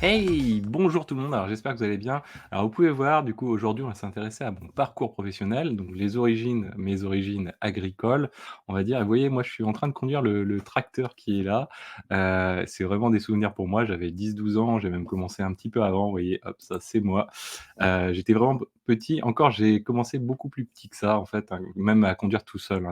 Hey! Bonjour tout le monde, alors j'espère que vous allez bien. Alors vous pouvez voir, du coup, aujourd'hui, on va s'intéresser à mon parcours professionnel, donc les origines, mes origines agricoles, on va dire. Et vous voyez, moi, je suis en train de conduire le tracteur qui est là. C'est vraiment des souvenirs pour moi. J'avais 10-12 ans, j'ai même commencé un petit peu avant, vous voyez, hop, ça, c'est moi. J'étais vraiment petit. Encore, j'ai commencé beaucoup plus petit que ça, en fait, hein, même à conduire tout seul, hein.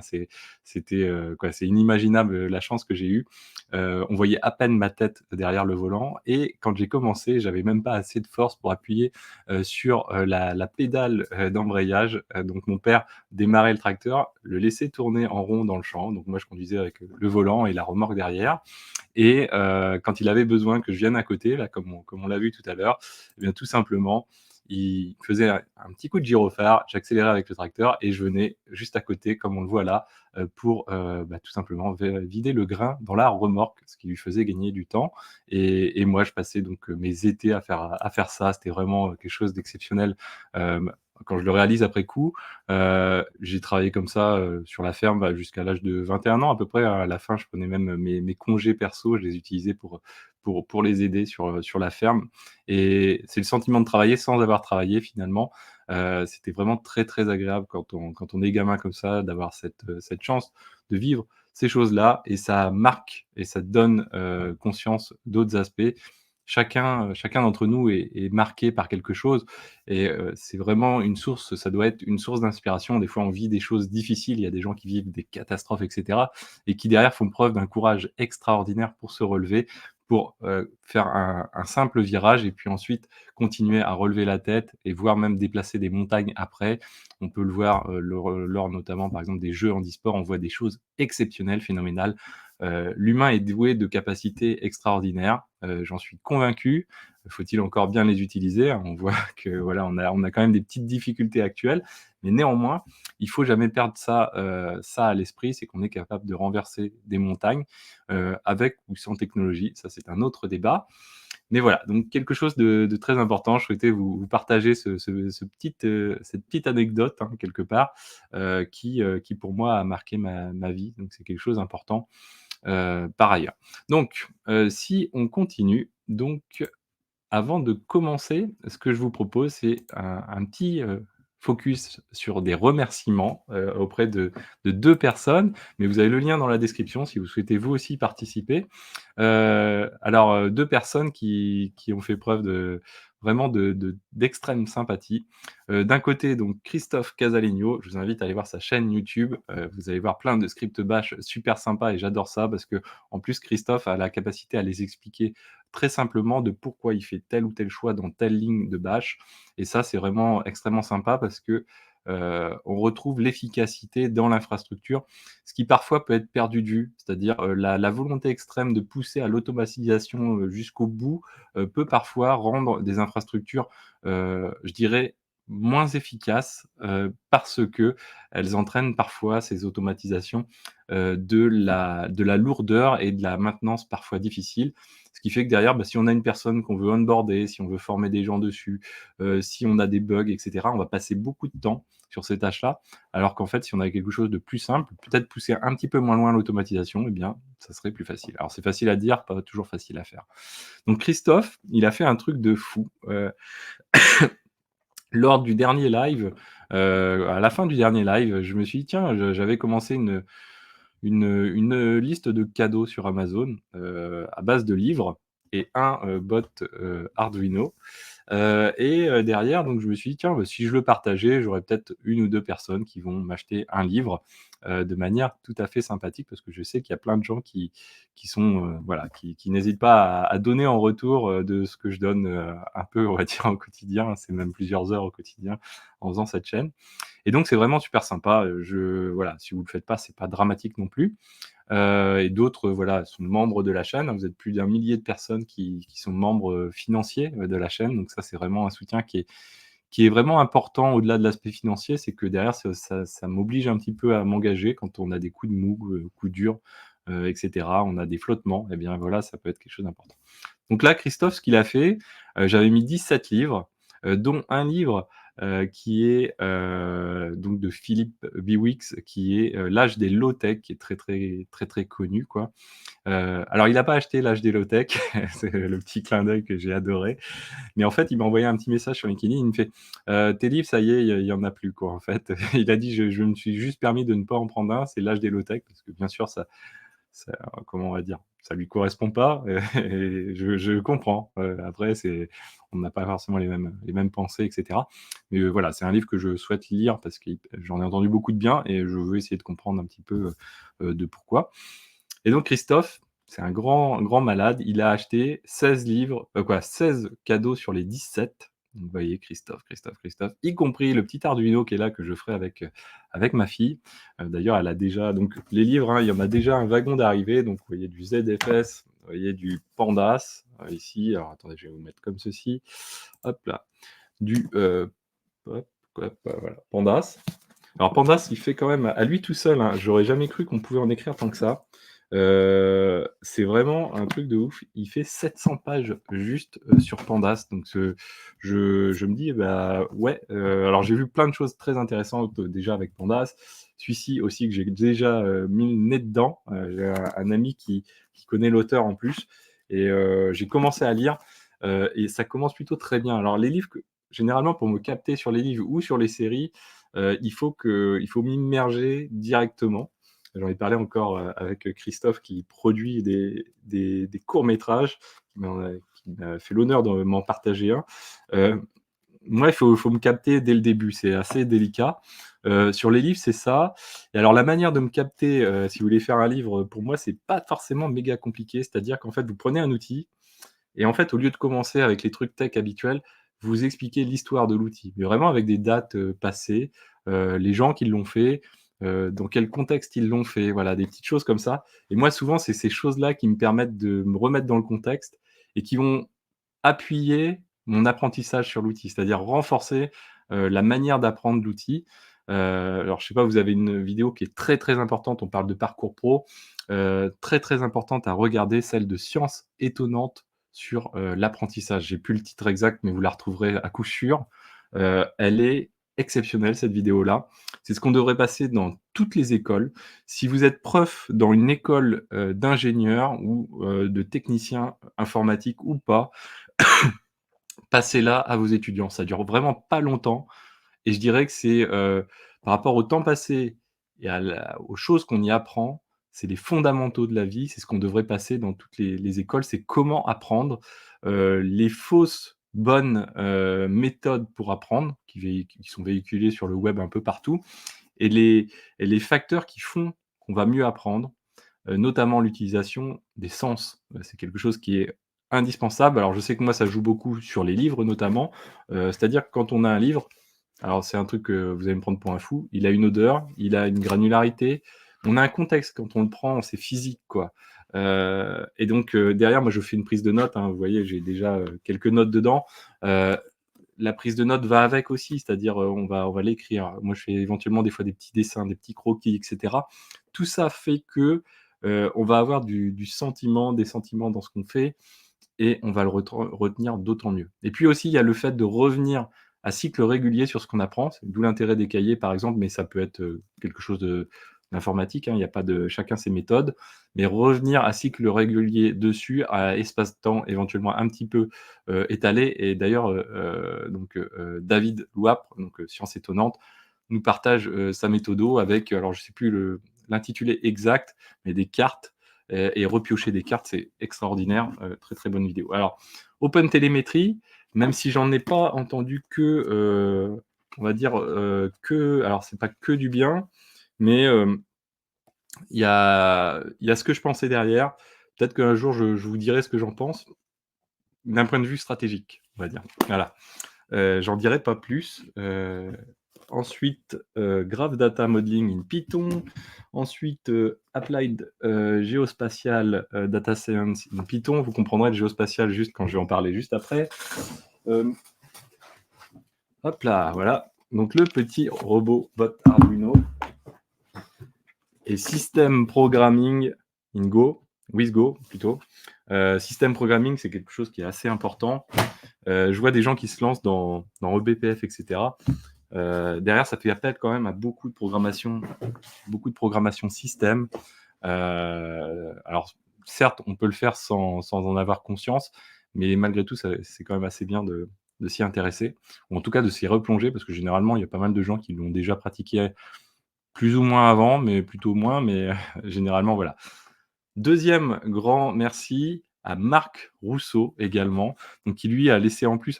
C'était, quoi, c'est inimaginable, la chance que j'ai eue. On voyait à peine ma tête derrière le volant et quand j'ai commencé, j'avais même pas assez de force pour appuyer, sur, la pédale, d'embrayage. Donc mon père démarrait le tracteur, le laissait tourner en rond dans le champ. Donc moi, je conduisais avec, le volant et la remorque derrière et quand il avait besoin que je vienne à côté, là, comme on l'a vu tout à l'heure, eh bien, tout simplement, il faisait un petit coup de gyrophare, j'accélérais avec le tracteur et je venais juste à côté, comme on le voit là, pour, bah, tout simplement vider le grain dans la remorque, ce qui lui faisait gagner du temps et moi, je passais donc, mes étés à faire ça. C'était vraiment, quelque chose d'exceptionnel. Quand je le réalise après coup, j'ai travaillé comme ça, sur la ferme, bah, jusqu'à l'âge de 21 ans à peu près. À la fin, je prenais même mes congés perso, je les utilisais pour les aider sur la ferme et c'est le sentiment de travailler sans avoir travaillé finalement. C'était vraiment très, très agréable quand on est gamin comme ça, d'avoir cette chance de vivre ces choses-là et ça marque et ça donne, conscience d'autres aspects. Chacun d'entre nous est marqué par quelque chose et c'est vraiment une source ça doit être une source d'inspiration. Des fois, on vit des choses difficiles, il y a des gens qui vivent des catastrophes et cetera et qui derrière font preuve d'un courage extraordinaire pour se relever, pour, faire un simple virage et puis ensuite continuer à relever la tête et voire même déplacer des montagnes après. On peut le voir, lors notamment, par exemple, des jeux handisport, on voit des choses exceptionnelles, phénoménales. L'humain est doué de capacités extraordinaires, j'en suis convaincu. Faut-il encore bien les utiliser, hein? On voit que voilà, on a quand même des petites difficultés actuelles, mais néanmoins, il faut jamais perdre ça à l'esprit, c'est qu'on est capable de renverser des montagnes, avec ou sans technologie, ça c'est un autre débat. Mais voilà, donc quelque chose de très important. Je souhaitais vous partager cette petite anecdote, hein, quelque part, qui pour moi a marqué ma vie, donc c'est quelque chose d'important, par ailleurs. Donc, si on continue, donc avant de commencer, ce que je vous propose, c'est un petit, focus sur des remerciements, auprès de 2 personnes, mais vous avez le lien dans la description si vous souhaitez vous aussi participer. Alors, 2 personnes qui ont fait preuve de vraiment d'extrême sympathie. D'un côté donc Christophe Casalegno, je vous invite à aller voir sa chaîne YouTube, vous allez voir plein de script bash super sympas et j'adore ça parce qu'en plus Christophe a la capacité à les expliquer très simplement de pourquoi il fait tel ou tel choix dans telle ligne de bash et ça, c'est vraiment extrêmement sympa parce que, on retrouve l'efficacité dans l'infrastructure, ce qui parfois peut être perdu de vue. C'est-à-dire, la volonté extrême de pousser à l'automatisation, jusqu'au bout, peut parfois rendre des infrastructures, je dirais moins efficaces, parce qu'elles entraînent parfois ces automatisations, de la lourdeur et de la maintenance parfois difficile. Ce qui fait que derrière, bah, si on a une personne qu'on veut onboarder, si on veut former des gens dessus, si on a des bugs et cetera, on va passer beaucoup de temps sur ces tâches-là. Alors qu'en fait, si on avait quelque chose de plus simple, peut-être pousser un petit peu moins loin l'automatisation, eh bien, ça serait plus facile. Alors c'est facile à dire, pas toujours facile à faire. Donc Christophe, il a fait un truc de fou, lors du dernier live, à la fin du dernier live, je me suis dit: «Tiens», j'avais commencé une liste de cadeaux sur Amazon, à base de livres et un, bot, Arduino. Derrière donc je me suis dit: «Tiens, bah, si je le partageais, j'aurais peut-être une ou 2 personnes qui vont m'acheter un livre», de manière tout à fait sympathique parce que je sais qu'il y a plein de gens qui sont, voilà, qui n'hésitent pas à donner en retour, de ce que je donne, un peu, on va dire, au quotidien. C'est même plusieurs heures au quotidien en faisant cette chaîne et donc c'est vraiment super sympa, voilà, si vous le faites pas, c'est pas dramatique non plus. Et d'autres, voilà, sont membres de la chaîne. Vous êtes plus d'un millier de personnes qui sont membres, financiers, de la chaîne. Donc ça, c'est vraiment un soutien qui est vraiment important au-delà de l'aspect financier. C'est que derrière, ça m'oblige un petit peu à m'engager quand on a des coups de mou, coups durs, et cetera. On a des flottements et bien voilà, ça peut être quelque chose d'important. Donc là, Christophe, ce qu'il a fait, j'avais mis 17 livres, dont un livre, qui est, donc de Philippe Biwix, qui est, L'âge des low-tech, qui est très, très, très, très connu, quoi. Alors il a pas acheté L'âge des low-tech, c'est le petit clin d'œil que j'ai adoré. Mais en fait, il m'a envoyé un petit message sur LinkedIn, il me fait: «Tes livres, ça y est, il y en a plus, quoi, en fait». Il a dit: «Je me suis juste permis de ne pas en prendre un, c'est L'âge des low-tech», parce que bien sûr ça comment on va dire? Ça lui correspond pas, et je comprends. Après c'est on n'a pas forcément les mêmes pensées et cetera. Mais, voilà, c'est un livre que je souhaite lire parce que j'en ai entendu beaucoup de bien et je veux essayer de comprendre un petit peu, de pourquoi. Et donc Christophe, c'est un grand grand malade, il a acheté 16 livres, 16 cadeaux sur les 17. Donc vous voyez Christophe, Christophe, Christophe, y compris le petit Arduino qui est là, que je ferai avec ma fille. D'ailleurs, elle a déjà donc les livres, hein, il y en a déjà un wagon d'arrivée, donc vous voyez du ZFS, vous voyez du Pandas, ici, alors attendez, je vais vous mettre comme ceci, hop là, du, hop, hop, voilà, Pandas. Alors Pandas, il fait quand même à lui tout seul, hein, j'aurais jamais cru qu'on pouvait en écrire tant que ça. C'est vraiment un truc de ouf. Il fait 700 pages juste, sur Pandas, donc je me dis: «Bah, ouais», alors j'ai vu plein de choses très intéressantes, déjà avec Pandas. Celui-ci aussi que j'ai déjà, mis le nez dedans, j'ai un ami qui connaît l'auteur en plus et j'ai commencé à lire, et ça commence plutôt très bien. Alors les livres que généralement pour me capter sur les livres ou sur les séries, il faut m'immerger directement. J'en ai parlé encore, avec Christophe qui produit des courts métrages, qui m'a fait l'honneur de m'en partager un. Heu, Moi, il faut me capter dès le début, c'est assez délicat. Sur les livres, c'est ça. Et alors la manière de me capter, si vous voulez faire un livre, pour moi, c'est pas forcément méga compliqué. C'est-à-dire qu'en fait, vous prenez un outil et en fait, au lieu de commencer avec les trucs tech habituels, vous expliquez l'histoire de l'outil, mais vraiment avec des dates, passées, les gens qui l'ont fait, dans quel contexte ils l'ont fait, voilà, des petites choses comme ça. Et moi, souvent, c'est ces choses-là qui me permettent de me remettre dans le contexte et qui vont appuyer mon apprentissage sur l'outil, c'est-à-dire renforcer, la manière d'apprendre l'outil. Alors je sais pas, vous avez une vidéo qui est très, très importante, on parle de parcours pro, très, très importante à regarder, celle de Science étonnante sur, l'apprentissage. J'ai plus le titre exact, mais vous la retrouverez à coup sûr. Elle est exceptionnelle cette vidéo-là. C'est ce qu'on devrait passer dans toutes les écoles. Si vous êtes prof dans une école, d'ingénieurs ou, de techniciens informatiques ou pas, passez-la à vos étudiants. Ça dure vraiment pas longtemps et je dirais que c'est, par rapport au temps passé et aux choses qu'on y apprend, c'est les fondamentaux de la vie. C'est ce qu'on devrait passer dans toutes les écoles. C'est comment apprendre, les fausses bonnes, méthodes pour apprendre qui sont véhiculées sur le web un peu partout et les facteurs qui font qu'on va mieux apprendre, notamment l'utilisation des sens. C'est quelque chose qui est indispensable. Alors je sais que moi ça joue beaucoup sur les livres notamment, c'est-à-dire que quand on a un livre, alors c'est un truc que vous allez me prendre pour un fou, il a une odeur, il a une granularité, on a un contexte quand on le prend, c'est physique quoi. Et donc derrière moi je fais une prise de notes, hein, vous voyez j'ai déjà, quelques notes dedans. Heu, la prise de notes va avec aussi, c'est-à-dire, on va l'écrire. Moi je fais éventuellement des fois des petits dessins, des petits croquis et cetera. Tout ça fait que, on va avoir du sentiment, des sentiments dans ce qu'on fait et on va le retenir d'autant mieux. Et puis aussi, il y a le fait de revenir à cycle régulier sur ce qu'on apprend, c'est d'où l'intérêt des cahiers par exemple, mais ça peut être, quelque chose d'informatique, hein, il y a pas de chacun ses méthodes, mais revenir à cycle régulier dessus, à espace-temps éventuellement un petit peu, étalé. Et d'ailleurs, donc David Louapre, donc Science étonnante, nous partage, sa méthodo avec, alors je sais plus l'intitulé exact, mais des cartes et repiocher des cartes, c'est extraordinaire, très, très bonne vidéo. Alors, OpenTelemetry, même si j'en ai pas entendu que, on va dire, que alors c'est pas que du bien, mais, il y a ce que je pensais derrière. Peut-être qu'un jour je vous dirai ce que j'en pense, d'un point de vue stratégique, on va dire. Voilà. J'en dirai pas plus. Ensuite, Graph Data Modeling in Python. Ensuite, Applied, Geospatial, Data Science in Python. Vous comprendrez le géospatial juste quand je vais en parler juste après. Hem, Hop là, voilà. Donc le petit robot bot Arduino et System Programming in Go, with Go plutôt. System Programming, c'est quelque chose qui est assez important. Je vois des gens qui se lancent dans eBPF et cetera. Derrière, ça fait appel quand même à beaucoup de programmation système. Alors certes, on peut le faire sans en avoir conscience, mais malgré tout, c'est quand même assez bien de s'y intéresser ou en tout cas de s'y replonger parce que généralement, il y a pas mal de gens qui l'ont déjà pratiqué plus ou moins avant, mais plutôt moins, mais généralement, voilà. Deuxième grand merci à Marc Rousseau également, donc qui lui a laissé en plus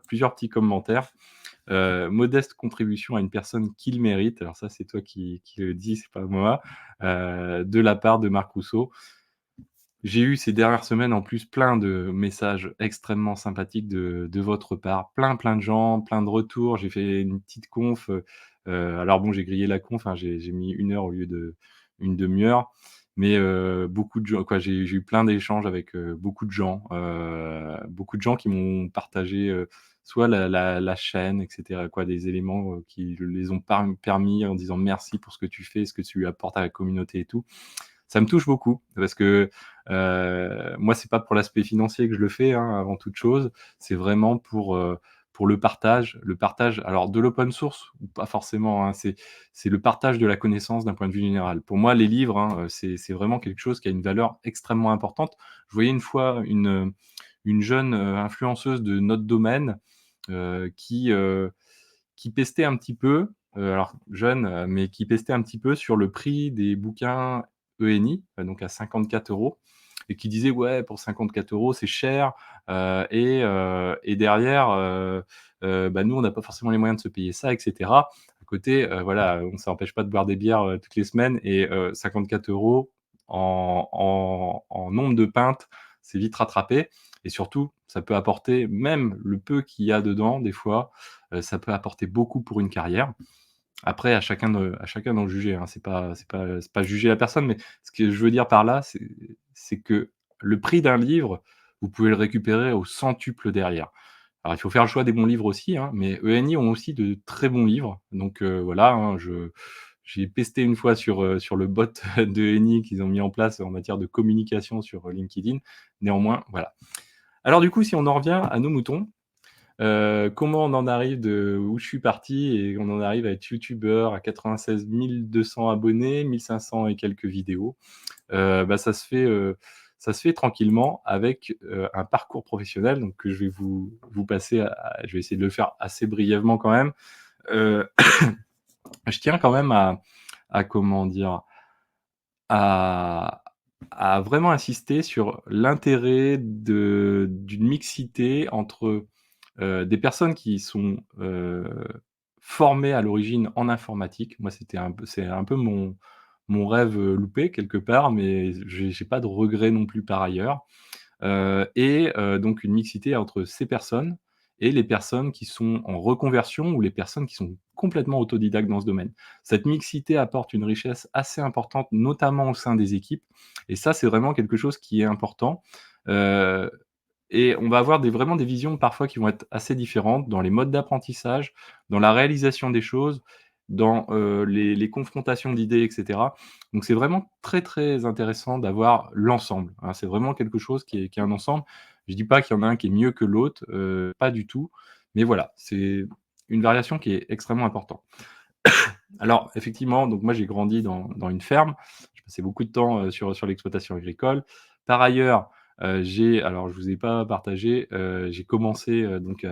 plusieurs petits commentaires. Modeste contribution à une personne qui le mérite. Alors ça, c'est toi qui le dis, c'est pas moi, de la part de Marc Rousseau. J'ai eu ces dernières semaines en plus plein de messages extrêmement sympathiques de votre part. Plein de gens, plein de retours. J'ai fait une petite conf, alors bon, j'ai grillé la conf, hein, j'ai mis 1 heure au lieu d'1 demi-heure, mais beaucoup de gens quoi, j'ai eu plein d'échanges avec, beaucoup de gens qui m'ont partagé, soit la chaîne et cetera quoi, des éléments, qui les ont permis en disant: «Merci pour ce que tu fais, ce que tu apportes à la communauté et tout». Ça me touche beaucoup parce que, moi, c'est pas pour l'aspect financier que je le fais, hein, avant toute chose. C'est vraiment pour le partage. Le partage, alors de l'open source ou pas forcément, hein, c'est le partage de la connaissance d'un point de vue général. Pour moi, les livres, hein, c'est vraiment quelque chose qui a une valeur extrêmement importante. Je voyais une fois une jeune, influenceuse de notre domaine, heu, qui, heu, qui pestait un petit peu, alors jeune, mais qui pestait un petit peu sur le prix des bouquins ENI, donc à 54 € et qui disait: «Ouais, pour 54 € c'est cher, et derrière, bah, nous, on n'a pas forcément les moyens de se payer ça» et cetera. À côté, voilà, on s'empêche pas de boire des bières, toutes les semaines et 54 € en nombre de pintes, c'est vite rattrapé et surtout, ça peut apporter même le peu qu'il y a dedans, des fois, ça peut apporter beaucoup pour une carrière. Après à chacun d'en juger, hein. C'est pas juger la personne, mais ce que je veux dire par là, c'est que le prix d'un livre, vous pouvez le récupérer au centuple derrière. Alors il faut faire le choix des bons livres aussi, hein, mais ENI ont aussi de très bons livres, donc voilà, hein, j'ai pesté une fois sur le bot de ENI qu'ils ont mis en place en matière de communication sur, LinkedIn. Néanmoins, voilà. Alors du coup, si on en revient à nos moutons, comment on en arrive de où je suis parti et on en arrive à être youtubeur à 96 200 abonnés, 1 500 et quelques vidéos? Bah, ça se fait tranquillement avec, un parcours professionnel donc que je vais vous passer je vais essayer de le faire assez brièvement quand même. Heu, je tiens quand même à comment dire? À vraiment insister sur l'intérêt d'une mixité entre, des personnes qui sont, formées à l'origine en informatique. Moi, c'est un peu mon rêve, loupé quelque part, mais j'ai pas de regrets non plus par ailleurs. Donc une mixité entre ces personnes et les personnes qui sont en reconversion ou les personnes qui sont complètement autodidactes dans ce domaine. Cette mixité apporte une richesse assez importante, notamment au sein des équipes et ça, c'est vraiment quelque chose qui est important. Heu et on va avoir vraiment des visions parfois qui vont être assez différentes dans les modes d'apprentissage, dans la réalisation des choses, dans, les confrontations d'idées et cetera. Donc c'est vraiment très, très intéressant d'avoir l'ensemble, hein. C'est vraiment quelque chose qui est un ensemble. Je dis pas qu'il y en a un qui est mieux que l'autre, pas du tout, mais voilà, c'est une variation qui est extrêmement importante. Alors effectivement, donc moi j'ai grandi dans une ferme. Je passais beaucoup de temps, sur l'exploitation agricole. Par ailleurs, alors je vous ai pas partagé, j'ai commencé, donc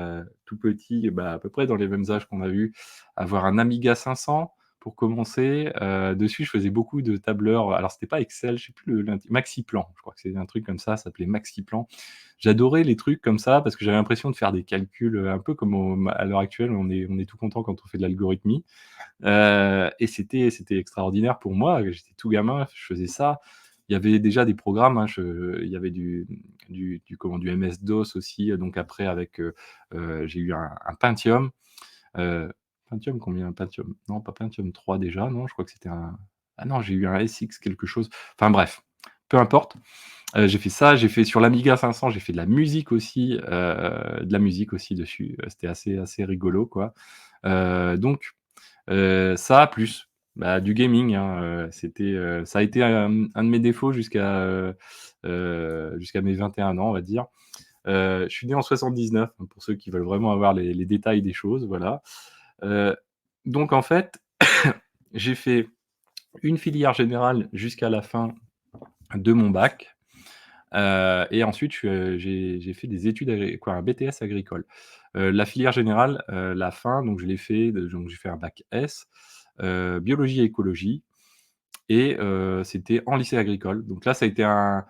tout petit, bah, à peu près dans les mêmes âges qu'on a eu, à avoir un Amiga 500 pour commencer. Dessus, je faisais beaucoup de tableurs, alors c'était pas Excel, je sais plus Maxiplan, je crois que c'est un truc comme ça s'appelait Maxiplan. J'adorais les trucs comme ça parce que j'avais l'impression de faire des calculs, un peu comme à l'heure actuelle, on est tout content quand on fait de l'algorithmie. Et c'était extraordinaire pour moi, j'étais tout gamin, je faisais ça. Il y avait déjà des programmes, hein, il y avait du MS-DOS aussi, donc après avec, j'ai eu un Pentium, heu, Pentium combien? Pentium non, pas Pentium 3 déjà, non, je crois que c'était un ah non, j'ai eu un SX quelque chose, enfin bref, peu importe. J'ai fait ça, j'ai fait sur l'Amiga 500, j'ai fait de la musique aussi dessus, c'était assez rigolo quoi. Donc ça plus, bah, du gaming, hein, ça a été un de mes défauts jusqu'à mes 21 ans, on va dire. Je suis né en 79, hein, pour ceux qui veulent vraiment avoir les détails des choses, voilà. Heu, donc en fait, j'ai fait une filière générale jusqu'à la fin de mon bac, et ensuite j'ai fait des études un BTS agricole. La filière générale, la fin, donc je l'ai fait donc j'ai fait un bac S, biologie et écologie et c'était en lycée agricole. Donc là, ça a été un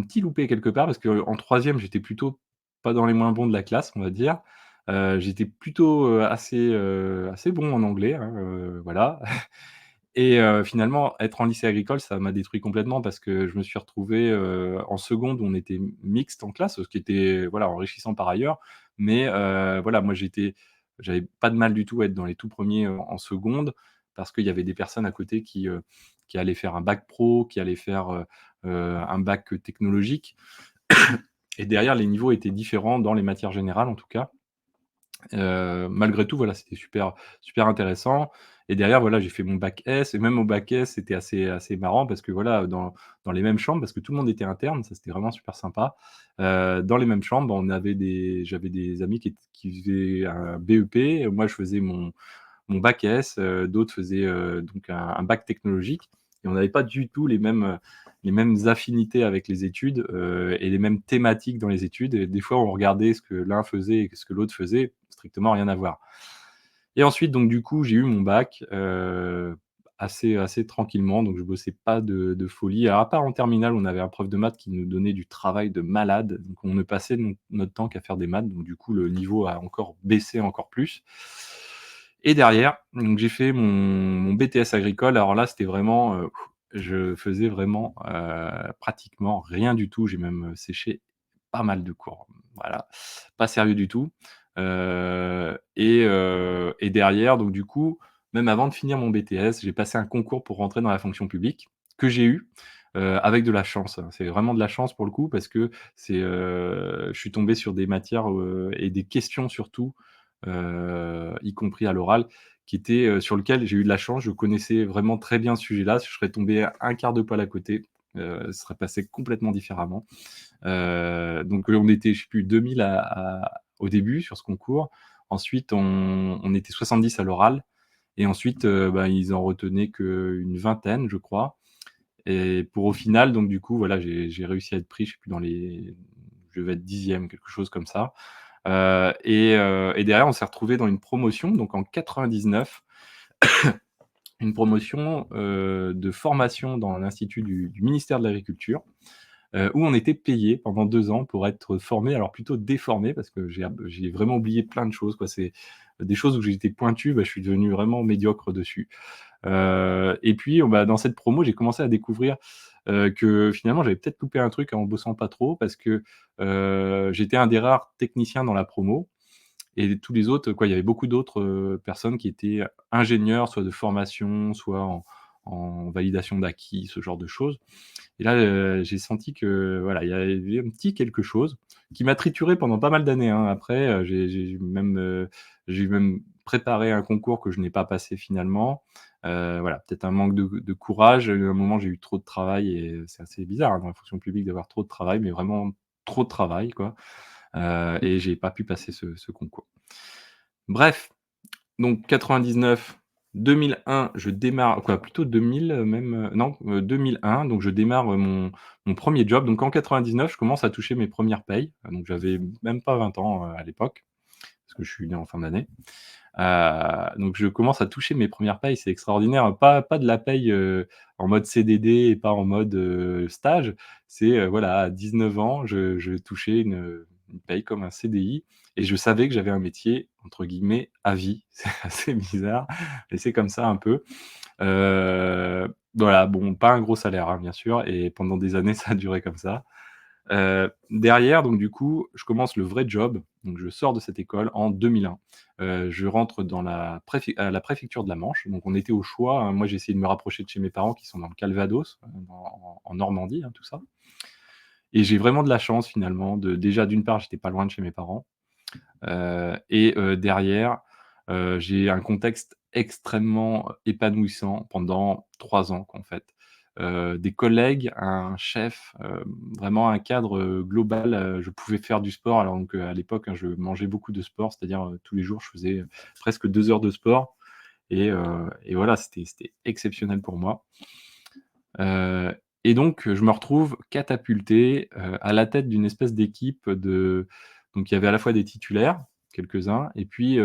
petit loupé quelque part parce qu'en troisième j'étais plutôt pas dans les moins bons de la classe, on va dire. J'étais plutôt, assez bon en anglais, hein, voilà. Et finalement, être en lycée agricole, ça m'a détruit complètement parce que je me suis retrouvé, en seconde où on était mixte en classe, ce qui était, voilà, enrichissant par ailleurs. Mais voilà, moi j'avais pas de mal du tout à être dans les tout premiers en seconde parce qu'il y avait des personnes à côté qui allaient faire un bac pro, qui allaient faire, un bac technologique et derrière les niveaux étaient différents dans les matières générales en tout cas. Malgré tout, voilà, c'était super intéressant et derrière, voilà, j'ai fait mon bac S et même au bac S, c'était assez marrant parce que, voilà, dans les mêmes chambres parce que tout le monde était interne, ça, c'était vraiment super sympa. Dans les mêmes chambres, j'avais des amis qui faisaient un BEP, moi, je faisais mon bac S, d'autres faisaient, donc un bac technologique et on n'avait pas du tout les mêmes affinités avec les études, et les mêmes thématiques dans les études et des fois on regardait ce que l'un faisait et ce que l'autre faisait, strictement rien à voir. Et ensuite donc du coup, j'ai eu mon bac, assez tranquillement, donc je bossais pas de folie. Alors à part en terminale, on avait un prof de maths qui nous donnait du travail de malade, donc on ne passait notre temps qu'à faire des maths, donc du coup le niveau a encore baissé encore plus. Et derrière, donc j'ai fait mon BTS agricole. Alors là, c'était vraiment, je faisais vraiment, pratiquement rien du tout. J'ai même, séché pas mal de cours. Voilà, pas sérieux du tout. Et derrière, donc du coup, même avant de finir mon BTS, j'ai passé un concours pour rentrer dans la fonction publique que j'ai eu, avec de la chance, hein. C'est vraiment de la chance pour le coup parce que je suis tombé sur des matières, et des questions surtout, y compris à l'oral, qui étaient, sur lequel j'ai eu de la chance. Je connaissais vraiment très bien ce sujet-là. Si je serais tombé un quart de poil à côté, ça serait passé complètement différemment. Donc, on était, je sais plus, 2000 au début sur ce concours. Ensuite, on était 70 à l'oral et ensuite, bah, ils en retenaient qu'une vingtaine, je crois et pour au final, donc du coup, voilà, j'ai réussi à être pris, je sais plus je devais être 10e, quelque chose comme ça. Et derrière, on s'est retrouvé dans une promotion, donc en 99, une promotion, de formation dans l'institut du ministère de l'Agriculture, où on était payé pendant 2 ans pour être formé, alors plutôt déformé parce que j'ai vraiment oublié plein de choses, quoi. C'est des choses où j'étais pointu, bah, je suis devenu vraiment médiocre dessus. Et puis, bah, dans cette promo, j'ai commencé à découvrir, que finalement, j'avais peut-être loupé un truc en bossant pas trop parce que, j'étais un des rares techniciens dans la promo et tous les autres, quoi, il y avait beaucoup d'autres, personnes qui étaient ingénieurs, soit de formation, soit en validation d'acquis, ce genre de choses. Et là, j'ai senti que, voilà, il y avait un petit quelque chose qui m'a trituré pendant pas mal d'années, hein. Après, j'ai même préparé un concours que je n'ai pas passé finalement. Voilà, peut-être un manque de courage. À un moment, j'ai eu trop de travail et c'est assez bizarre, hein, dans la fonction publique d'avoir trop de travail, mais vraiment trop de travail, quoi. Et j'ai pas pu passer ce concours. Bref, donc 99, 2001, je démarre quoi, plutôt 2000, même, non, 2001, donc je démarre, mon 1er job. Donc en 99, je commence à toucher mes premières payes, donc j'avais même pas 20 ans, à l'époque, parce que je suis né en fin d'année. Donc je commence à toucher mes premières payes, c'est extraordinaire. Pas de la paye, en mode CDD et pas en mode, stage. C'est, voilà, à 19 ans, je touchais une paye comme un CDI et je savais que j'avais un métier entre guillemets «à vie». C'est assez bizarre, mais c'est comme ça un peu. Voilà, bon, pas un gros salaire, hein, bien sûr et pendant des années, ça a duré comme ça. Derrière, donc du coup, je commence le vrai job, donc je sors de cette école en 2001. Je rentre dans à la préfecture de la Manche, donc on était au choix, hein. Moi, j'ai essayé de me rapprocher de chez mes parents qui sont dans le Calvados, en Normandie, hein, tout ça et j'ai vraiment de la chance finalement déjà d'une part, j'étais pas loin de chez mes parents, derrière, j'ai un contexte extrêmement épanouissant pendant 3 ans, quoi, en fait. des collègues, un chef, vraiment un cadre, global. Je pouvais faire du sport alors donc, à l'époque, hein, je mangeais beaucoup de sport, c'est-à-dire, tous les jours, je faisais, presque 2 heures de sport et voilà, c'était exceptionnel pour moi. Heu et donc, je me retrouve catapulté, à la tête d'une espèce d'équipe de donc il y avait à la fois des titulaires, quelques-uns et puis,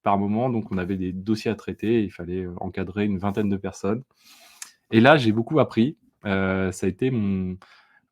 par moment, donc on avait des dossiers à traiter et il fallait, encadrer une vingtaine de personnes et là, j'ai beaucoup appris. Ça a été mon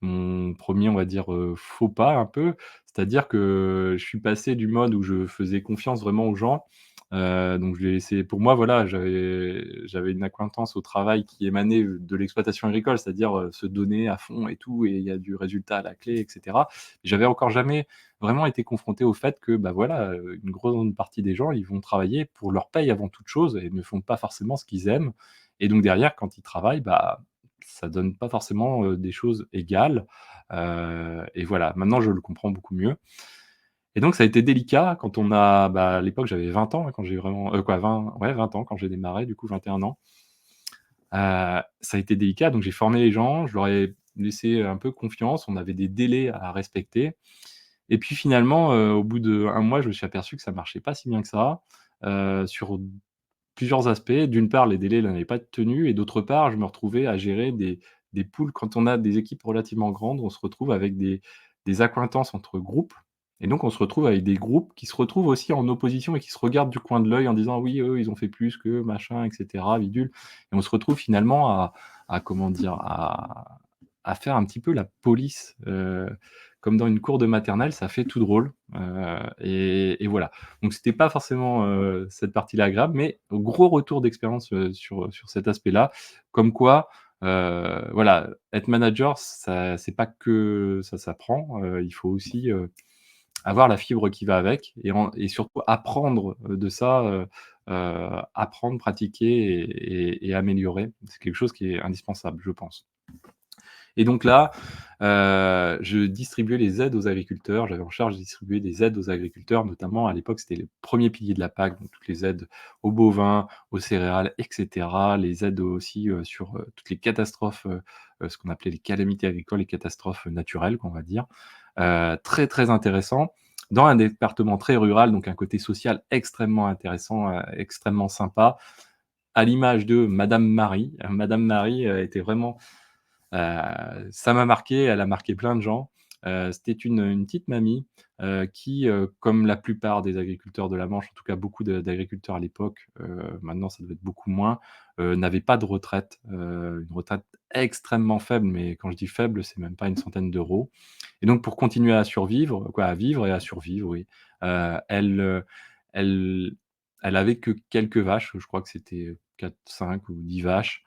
1er, on va dire, faux pas un peu. C'est-à-dire que je suis passé du mode où je faisais confiance vraiment aux gens, donc je l'ai laissé pour moi, voilà, j'avais une accointance au travail qui émanait, de l'exploitation agricole, c'est-à-dire, se donner à fond et tout et il y a du résultat à la clé et cetera. J'avais encore jamais vraiment été confronté au fait que, bah, voilà, une grande partie des gens, ils vont travailler pour leur paye avant toute chose et ne font pas forcément ce qu'ils aiment et donc derrière, quand ils travaillent, bah, ça donne pas forcément, des choses égales, et voilà. Maintenant, je le comprends beaucoup mieux et donc ça a été délicat quand on a bah, à l'époque, j'avais 20 ans, hein, quand j'ai vraiment quoi 20 ouais 20 ans quand j'ai démarré, du coup 21 ans. Ça a été délicat, donc j'ai formé les gens, je leur ai laissé un peu confiance, on avait des délais à respecter et puis finalement, au bout d'1 mois, je me suis aperçu que ça marchait pas si bien que ça, sur plusieurs aspects. D'une part, les délais là n'avaient pas tenu et d'autre part, je me retrouvais à gérer des poules. Quand on a des équipes relativement grandes, on se retrouve avec des accointances entre groupes et donc on se retrouve avec des groupes qui se retrouvent aussi en opposition et qui se regardent du coin de l'œil en disant: «Oui, eux, ils ont fait plus que machin et cetera, bidule» et on se retrouve finalement à comment dire? À faire un petit peu la police, comme dans une cour de maternelle, ça fait tout drôle, et voilà. Donc c'était pas forcément, cette partie-là agréable, mais gros retour d'expérience, sur cet aspect-là. Comme quoi, voilà, être manager, ça c'est pas que ça s'apprend, il faut aussi, avoir la fibre qui va avec et surtout apprendre, de ça, apprendre, pratiquer et améliorer. C'est quelque chose qui est indispensable, je pense. Et donc là, je distribuais les aides aux agriculteurs. J'avais en charge de distribuer des aides aux agriculteurs, notamment à l'époque, c'était le premier pilier de la PAC, donc toutes les aides aux bovins, aux céréales et cetera. Les aides aussi, sur, toutes les catastrophes, ce qu'on appelait les calamités agricoles, les catastrophes naturelles, qu'on va dire. Très, très intéressant. Dans un département très rural, donc un côté social extrêmement intéressant, extrêmement sympa, à l'image de Madame Marie. Madame Marie, était vraiment ça m'a marqué, elle a marqué plein de gens. C'était une petite mamie, qui, comme la plupart des agriculteurs de la Manche, en tout cas beaucoup d'agriculteurs à l'époque, maintenant ça doit être beaucoup moins, n'avaient pas de retraite, une retraite extrêmement faible, mais quand je dis faible, c'est même pas une centaine d'euros et donc pour continuer à survivre, quoi, à vivre et à survivre, oui, elle, elle elle avait que quelques vaches, je crois que c'était 4, 5 ou 10 vaches,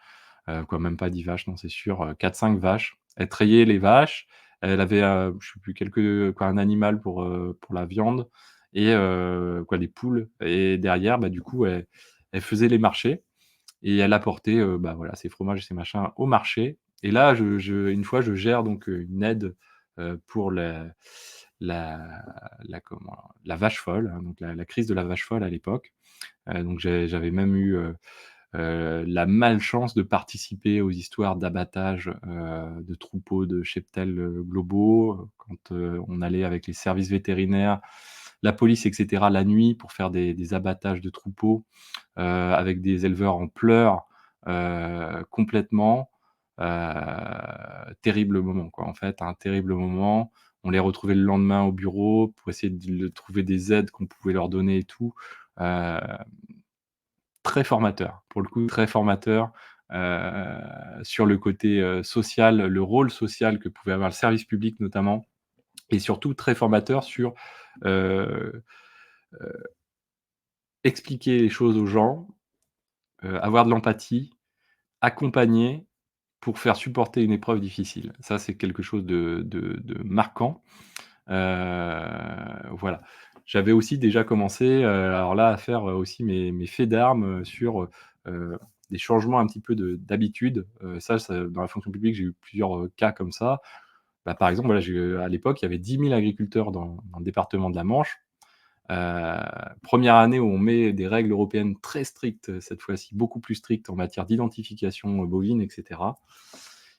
quoi, même pas 10 vaches, non, c'est sûr, 4-5 vaches. Elle trayait les vaches, elle avait, je sais plus quoi, un animal pour la viande et quoi, des poules et derrière, bah, du coup, elle faisait les marchés et elle apportait, bah, voilà, ses fromages et ses machins au marché et là, une fois, je gère donc, une aide, pour la la vache folle, hein, donc la crise de la vache folle à l'époque. Donc j'avais même eu, la malchance de participer aux histoires d'abattage, de troupeaux de cheptels, globaux, quand, on allait avec les services vétérinaires, la police et cetera la nuit pour faire des abattages de troupeaux, avec des éleveurs en pleurs, complètement, terrible moment quoi, en fait, un terrible moment. On les retrouvait le lendemain au bureau pour essayer de trouver des aides qu'on pouvait leur donner et tout. Heu Très formateur, pour le coup, très formateur, sur le côté, social, le rôle social que pouvait avoir le service public notamment et surtout très formateur sur, heu, expliquer les choses aux gens, avoir de l'empathie, accompagner pour faire supporter une épreuve difficile. Ça, c'est quelque chose de marquant. Voilà. J'avais aussi déjà commencé, alors là, à faire, aussi mes faits d'armes, sur, des changements un petit peu d'habitude. Ça dans la fonction publique, j'ai eu plusieurs, cas comme ça. Bah, par exemple, voilà, à l'époque, il y avait 10 000 agriculteurs dans le département de la Manche. Heu, 1 année où on met des règles européennes très strictes, cette fois-ci, beaucoup plus strictes en matière d'identification, bovine et cetera.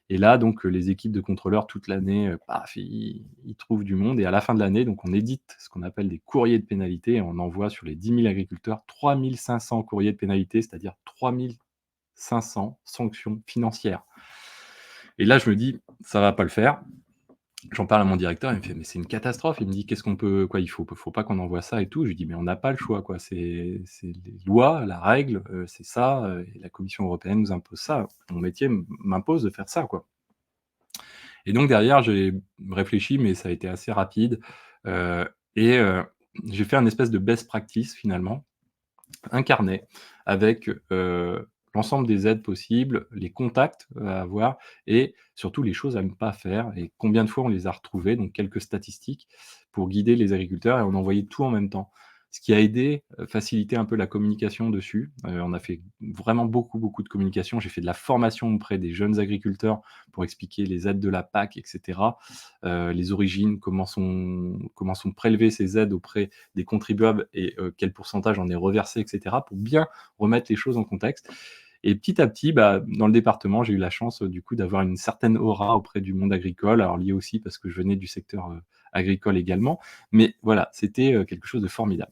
Et là donc, les équipes de contrôleurs toute l'année, paf, ils trouvent du monde et à la fin de l'année, donc on édite ce qu'on appelle des courriers de pénalité et on envoie sur les 10 000 agriculteurs 3 500 courriers de pénalité, c'est-à-dire 3 500 sanctions financières. Et là, je me dis: «Ça va pas le faire». J'en parle à mon directeur, il me fait: «Mais c'est une catastrophe». Il me dit: «Qu'est-ce qu'on peut quoi, il faut pas qu'on envoie ça et tout». Je lui dis: «Mais on n'a pas le choix quoi, c'est les lois, la règle, c'est ça, et la Commission européenne nous impose ça. Mon métier m'impose de faire ça, quoi». Et donc derrière, j'ai réfléchi, mais ça a été assez rapide, heu et j'ai fait un espèce de best practice finalement, un carnet avec, l'ensemble des aides possibles, les contacts, à avoir et surtout les choses à ne pas faire et combien de fois on les a retrouvées, donc quelques statistiques pour guider les agriculteurs et on envoyait tout en même temps. Ce qui a aidé, faciliter un peu la communication dessus. On a fait vraiment beaucoup, beaucoup de communication. J'ai fait de la formation auprès des jeunes agriculteurs pour expliquer les aides de la PAC et cetera, les origines, comment sont prélevées ces aides auprès des contribuables et quel pourcentage en est reversé et cetera, pour bien remettre les choses en contexte. Et petit à petit, bah, dans le département, j'ai eu la chance, du coup, d'avoir une certaine aura auprès du monde agricole. Alors lié aussi parce que je venais du secteur, agricole également, mais voilà, c'était, quelque chose de formidable.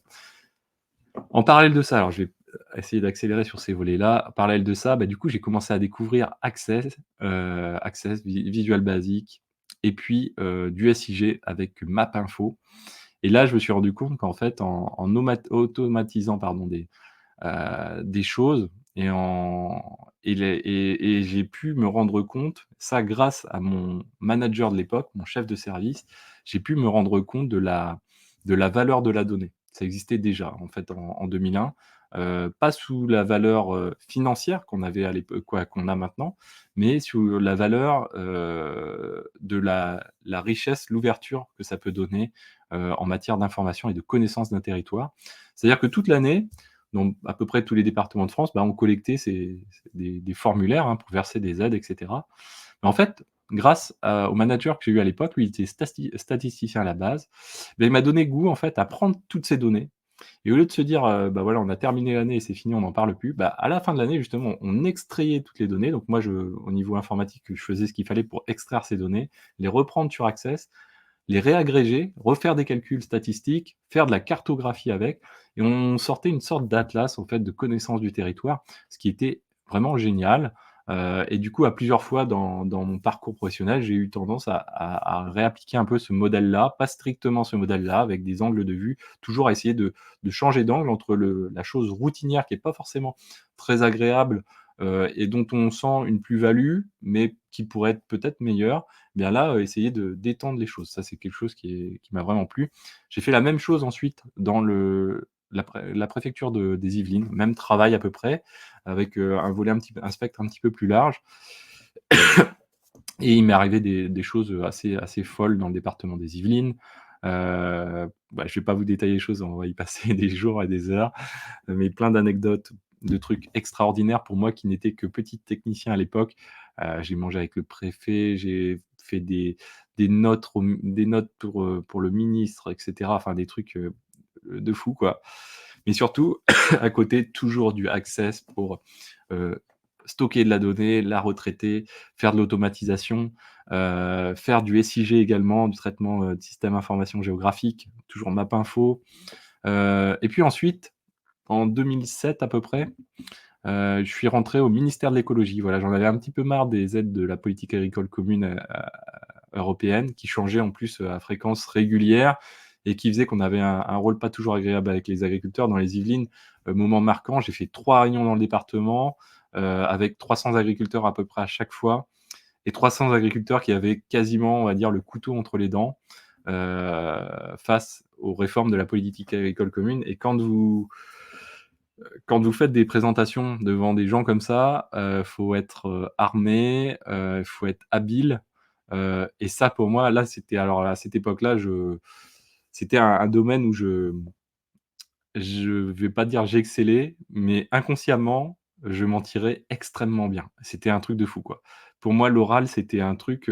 En parallèle de ça, alors je vais, essayer d'accélérer sur ces volets-là. En parallèle de ça, bah, du coup, j'ai commencé à découvrir Access, Visual Basic et puis, du SIG avec MapInfo. Et là, je me suis rendu compte qu'en fait, en automatisant, pardon, des choses et en et j'ai pu me rendre compte, ça grâce à mon manager de l'époque, mon chef de service, j'ai pu me rendre compte de la valeur de la donnée. Ça existait déjà en fait en 2001, pas sous la valeur, financière qu'on avait à l'époque quoi qu'on a maintenant, mais sous la valeur, de la richesse, l'ouverture que ça peut donner, en matière d'information et de connaissance d'un territoire. C'est-à-dire que toute l'année, dans à peu près tous les départements de France, bah, on collectait des formulaires, hein, pour verser des aides et cetera. Mais en fait, grâce au manager que j'ai eu à l'époque, lui il était statisticien à la base, beh, il m'a donné goût en fait à prendre toutes ces données et au lieu de se dire, bah, voilà, on a terminé l'année et c'est fini, on n'en parle plus, bah, à la fin de l'année justement, on extrayait toutes les données. Donc moi au niveau informatique, je faisais ce qu'il fallait pour extraire ces données, les reprendre sur Access, les réagréger, refaire des calculs statistiques, faire de la cartographie avec et on sortait une sorte d'atlas, en fait, de connaissance du territoire, ce qui était vraiment génial, et du coup, à plusieurs fois dans mon parcours professionnel, j'ai eu tendance à réappliquer un peu ce modèle-là, pas strictement ce modèle-là, avec des angles de vue, toujours à essayer de changer d'angle entre la chose routinière qui est pas forcément très agréable, et dont on sent une plus-value, mais qui pourrait être peut-être meilleure, bien là, essayer de d'étendre les choses. Ça, c'est quelque chose qui m'a vraiment plu. J'ai fait la même chose ensuite dans la préfecture des Yvelines, même travail à peu près, avec, un spectre un petit peu plus large et il m'est arrivé des choses, assez folles dans le département des Yvelines. Bah, je vais pas vous détailler les choses, on va y passer des jours et des heures, mais plein d'anecdotes, de trucs extraordinaires pour moi qui n'étais que petit technicien à l'époque. J'ai mangé avec le préfet, j'ai fait des notes pour le ministre et cetera, enfin des trucs, de fou quoi. Mais surtout, à côté, toujours du Access pour, heu, stocker de la donnée, la retraiter, faire de l'automatisation, faire du SIG également, du traitement, de système information géographique, toujours MapInfo. Et puis ensuite, en 2007 à peu près, je suis rentré au ministère de l'écologie. Voilà, j'en avais un petit peu marre des aides de la politique agricole commune, européenne qui changeaient en plus, à fréquence régulière et qui faisait qu'on avait un rôle pas toujours agréable avec les agriculteurs. Dans les Yvelines, moment marquant, j'ai fait 3 réunions dans le département, avec 300 agriculteurs à peu près à chaque fois et 300 agriculteurs qui avaient quasiment, on va dire, le couteau entre les dents, face aux réformes de la politique agricole commune. Et quand vous faites des présentations devant des gens comme ça, faut être, armé, faut être habile, et ça pour moi, là, c'était alors à cette époque-là, c'était un domaine où je vais pas dire j'excellais, mais inconsciemment, je m'en tirais extrêmement bien. C'était un truc de fou, quoi. Pour moi, l'oral, c'était un truc,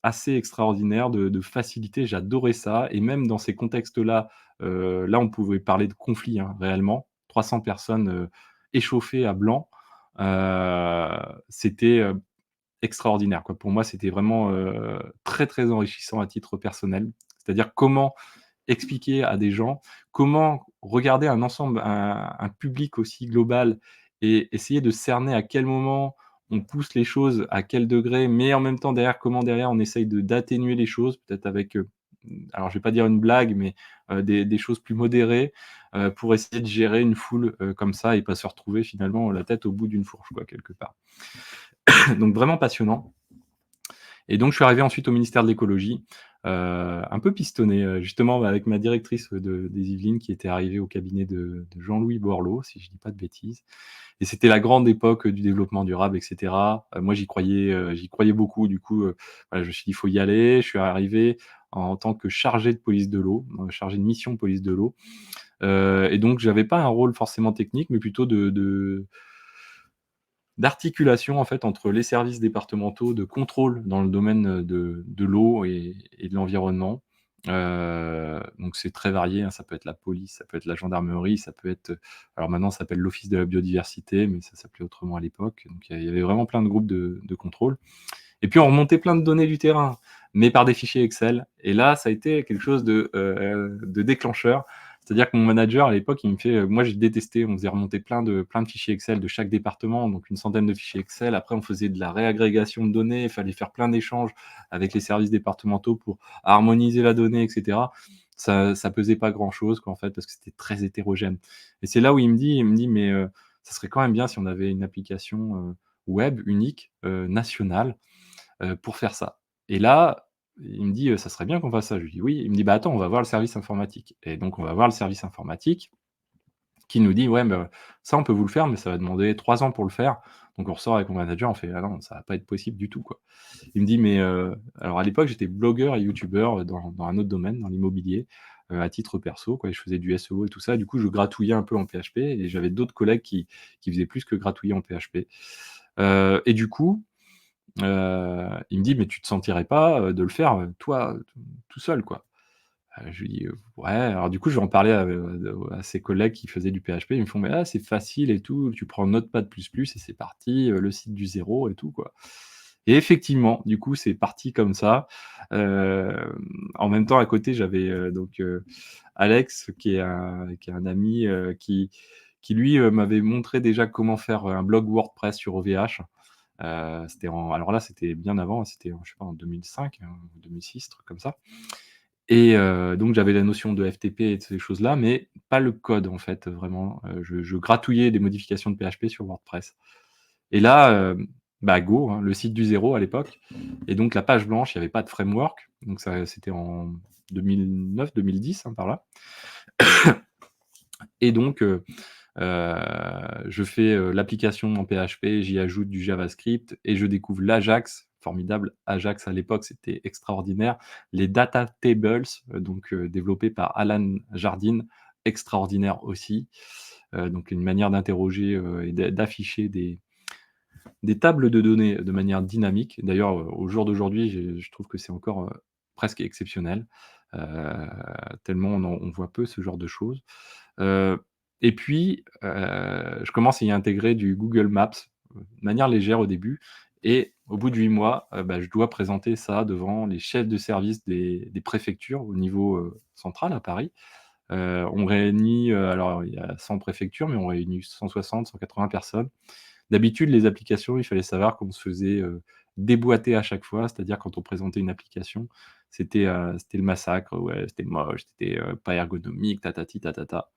assez extraordinaire de facilité. J'adorais ça et même dans ces contextes-là, là, on pouvait parler de conflit, hein, réellement. 300 personnes, échauffées à blanc, heu, c'était, extraordinaire, quoi. Pour moi, c'était vraiment, très, très enrichissant à titre personnel. C'est-à-dire comment expliquer à des gens, comment regarder un ensemble, un public aussi global et essayer de cerner à quel moment on pousse les choses, à quel degré, mais en même temps derrière, comment derrière on essaye d'atténuer les choses, peut-être avec, alors je vais pas dire une blague, mais, des choses plus modérées, pour essayer de gérer une foule, comme ça et pas se retrouver finalement la tête au bout d'une fourche, quoi, quelque part. Donc vraiment passionnant. Et donc je suis arrivé ensuite au ministère de l'écologie, un peu pistonné, justement, bah, avec ma directrice, des Yvelines qui était arrivée au cabinet de Jean-Louis Borloo, si je dis pas de bêtises. Et c'était la grande époque du développement durable et cetera. Moi j'y croyais beaucoup du coup, voilà, je me suis dit: «Il faut y aller». Je suis arrivé en tant que chargé de police de l'eau, chargé de mission police de l'eau, et donc j'avais pas un rôle forcément technique, mais plutôt d'articulation en fait entre les services départementaux de contrôle dans le domaine, de l'eau et de l'environnement. Donc c'est très varié, hein, ça peut être la police, ça peut être la gendarmerie, ça peut être, alors maintenant ça s'appelle l'Office de la biodiversité, mais ça s'appelait autrement à l'époque. Donc il y avait vraiment plein de groupes de contrôle et puis on remontait plein de données du terrain, mais par des fichiers Excel et là, ça a été quelque chose de déclencheur. C'est-à-dire que mon manager à l'époque, il me fait, moi j'ai détesté, on faisait remonter plein de fichiers Excel de chaque département, donc une centaine de fichiers Excel. Après on faisait de la réagrégation de données, il fallait faire plein d'échanges avec les services départementaux pour harmoniser la donnée et cetera. Ça pesait pas grand-chose quoi, en fait, parce que c'était très hétérogène et c'est là où il me dit: «Mais, ça serait quand même bien si on avait une application, web unique, nationale, pour faire ça». Et là, il me dit: «Ça serait bien qu'on fasse ça». Je lui dis: «Oui». Il me dit: «Bah, attends, on va voir le service informatique» et donc on va voir le service informatique qui nous dit: «Ouais, bah, ça, on peut vous le faire, mais ça va demander 3 ans pour le faire». Donc on ressort avec mon manager, on fait: «Ah non, ça va pas être possible du tout, quoi». Il me dit: «Mais» alors à l'époque, j'étais blogueur et youtubeur, dans un autre domaine, dans l'immobilier, à titre perso, quoi et je faisais du SEO et tout ça. Du coup, je gratouillais un peu en PHP et j'avais d'autres collègues qui faisaient plus que gratouiller en PHP. Et du coup, il me dit: «Mais tu te sentirais pas, de le faire, toi, tout seul, quoi?» Je lui dis: «Ouais». Alors du coup, je vais en parler à ses collègues qui faisaient du PHP. Ils me font: «Mais ah, c'est facile et tout, tu prends Notepad++ et c'est parti, le site du zéro et tout, quoi». Et effectivement, du coup, c'est parti comme ça. En même temps, à côté, j'avais, donc Alex qui est un ami, qui lui, m'avait montré déjà comment faire un blog WordPress sur OVH. C'était en alors là, c'était bien avant, c'était en je sais pas, en 2005, 2006, truc comme ça et donc j'avais la notion de FTP et de ces choses-là, mais pas le code, en fait, vraiment. Je gratouillais des modifications de PHP sur WordPress et là, bah, go, hein, le site du zéro à l'époque et donc la page blanche, il y avait pas de framework, donc ça, c'était en 2009-2010, hein, par là et donc je fais, l'application en PHP, j'y ajoute du JavaScript et je découvre l'Ajax, formidable Ajax à l'époque, c'était extraordinaire. Les data tables, donc développés par Alan Jardine, extraordinaire aussi. Donc une manière d'interroger, et d'afficher des tables de données de manière dynamique. D'ailleurs, au jour d'aujourd'hui, je trouve que c'est encore, presque exceptionnel, heu, tellement on voit peu ce genre de choses. Heu et puis, je commence à y intégrer du Google Maps, de manière légère au début et au bout de 8 mois, bah, je dois présenter ça devant les chefs de service des préfectures au niveau, central à Paris. On réunit, alors il y a 100 préfectures, mais on réunit 160-180 personnes. D'habitude, les applications, il fallait savoir qu'on se faisait, déboîter à chaque fois, c'est-à-dire quand on présentait une application, c'était le massacre, ouais, c'était moche, c'était, pas ergonomique, tatati tatata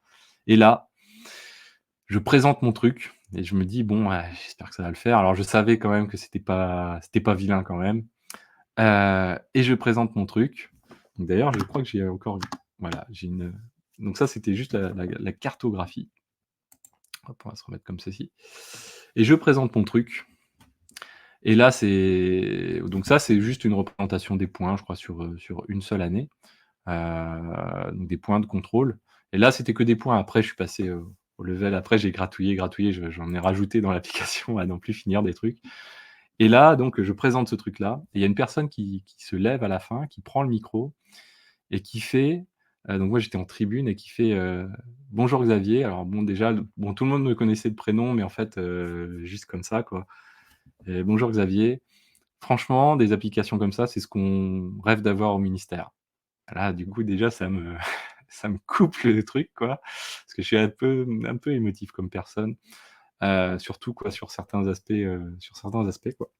et là, je présente mon truc et je me dis: «Bon, ouais, j'espère que ça va le faire». Alors je savais quand même que c'était pas vilain quand même, et je présente mon truc. Donc d'ailleurs, je crois que j'ai encore voilà, j'ai une, donc ça, c'était juste la cartographie. Hop, on va se remettre comme ceci et je présente mon truc et là, donc ça, c'est juste une représentation des points, je crois, sur une seule année, donc des points de contrôle et là, c'était que des points. Après, je suis passé, au level après j'ai gratouillé, gratouillé, j'en ai rajouté dans l'application à n'en plus finir des trucs et là donc je présente ce truc-là et il y a une personne qui se lève à la fin, qui prend le micro et qui fait donc moi j'étais en tribune et qui fait, «Bonjour Xavier». Alors bon déjà bon tout le monde me connaissait de prénom mais en fait, juste comme ça quoi et «Bonjour Xavier, franchement des applications comme ça, c'est ce qu'on rêve d'avoir au ministère». Là du coup déjà ça me ça me coupe le truc quoi, parce que je suis un peu émotif comme personne, surtout quoi sur certains aspects quoi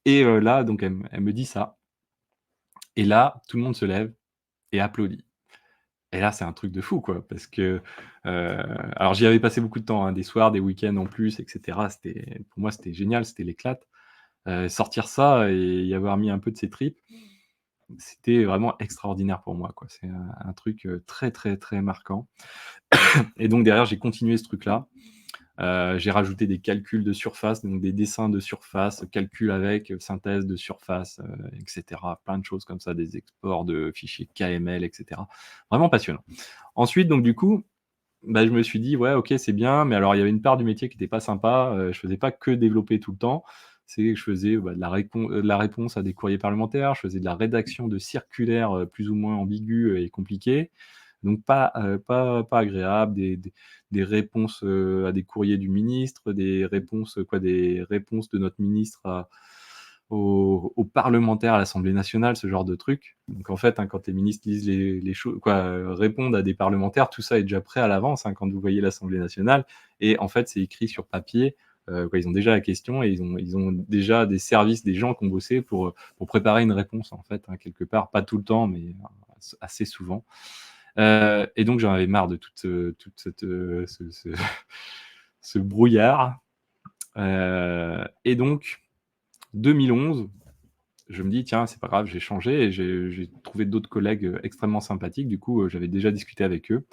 et là donc elle me dit ça et là tout le monde se lève et applaudit. Et là, c'est un truc de fou, quoi, parce que, alors j'y avais passé beaucoup de temps, hein, des soirs, des week-ends en plus et cetera. Pour moi, c'était génial, c'était l'éclate. Sortir ça et y avoir mis un peu de ses tripes, c'était vraiment extraordinaire pour moi, quoi. C'est un truc, très, très, très marquant et donc derrière, j'ai continué ce truc-là. J'ai rajouté des calculs de surface, donc des dessins de surface, calcul avec, synthèse de surface, et cetera. Plein de choses comme ça, des exports de fichiers KML et cetera. Vraiment passionnant. Ensuite, donc du coup, bah, je me suis dit: «Ouais, OK, c'est bien», mais alors il y avait une part du métier qui était pas sympa, je faisais pas que développer tout le temps. C'est que je faisais, bah, de la réponse à des courriers parlementaires, je faisais de la rédaction de circulaires, plus ou moins ambiguës et compliquées, donc pas agréable, des réponses, à des courriers du ministre, des réponses de notre ministre à aux parlementaires à l'Assemblée nationale, ce genre de trucs. Donc en fait, hein, quand les ministres lisent les choses répondent à des parlementaires, tout ça est déjà prêt à l'avance, hein, quand vous voyez l'Assemblée nationale et en fait, c'est écrit sur papier, ils ont déjà la question et ils ont déjà des services, des gens qui ont bossé pour préparer une réponse, en fait, hein, quelque part. Pas tout le temps, mais assez souvent. Et donc j'en avais marre de toute cette, ce brouillard, et donc 2011, je me dis: «Tiens, c'est pas grave, j'ai changé» et j'ai trouvé d'autres collègues, extrêmement sympathiques. Du coup, j'avais déjà discuté avec eux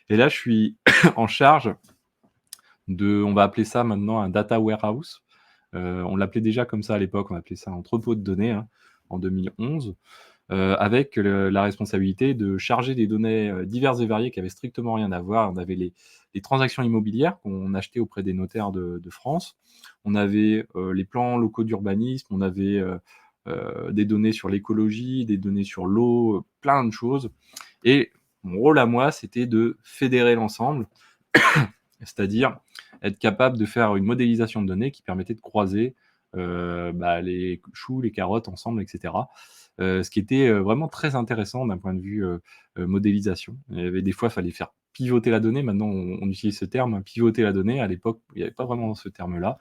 et là, je suis en charge on va appeler ça maintenant un data warehouse. On l'appelait déjà comme ça à l'époque, on appelait ça entrepôt de données, hein, en 2011, avec la responsabilité de charger des données, diverses et variées qui avaient strictement rien à voir. On avait les transactions immobilières qu'on achetait auprès des notaires de France. On avait, les plans locaux d'urbanisme, on avait, des données sur l'écologie, des données sur l'eau, plein de choses et mon rôle à moi, c'était de fédérer l'ensemble, c'est-à-dire être capable de faire une modélisation de données qui permettait de croiser, bah, les choux, les carottes ensemble et cetera. Ce qui était, vraiment très intéressant d'un point de vue, modélisation. Il y avait des fois, il fallait faire pivoter la donnée. Maintenant, on utilise ce terme, hein, pivoter la donnée. À l'époque, il y avait pas vraiment ce terme-là.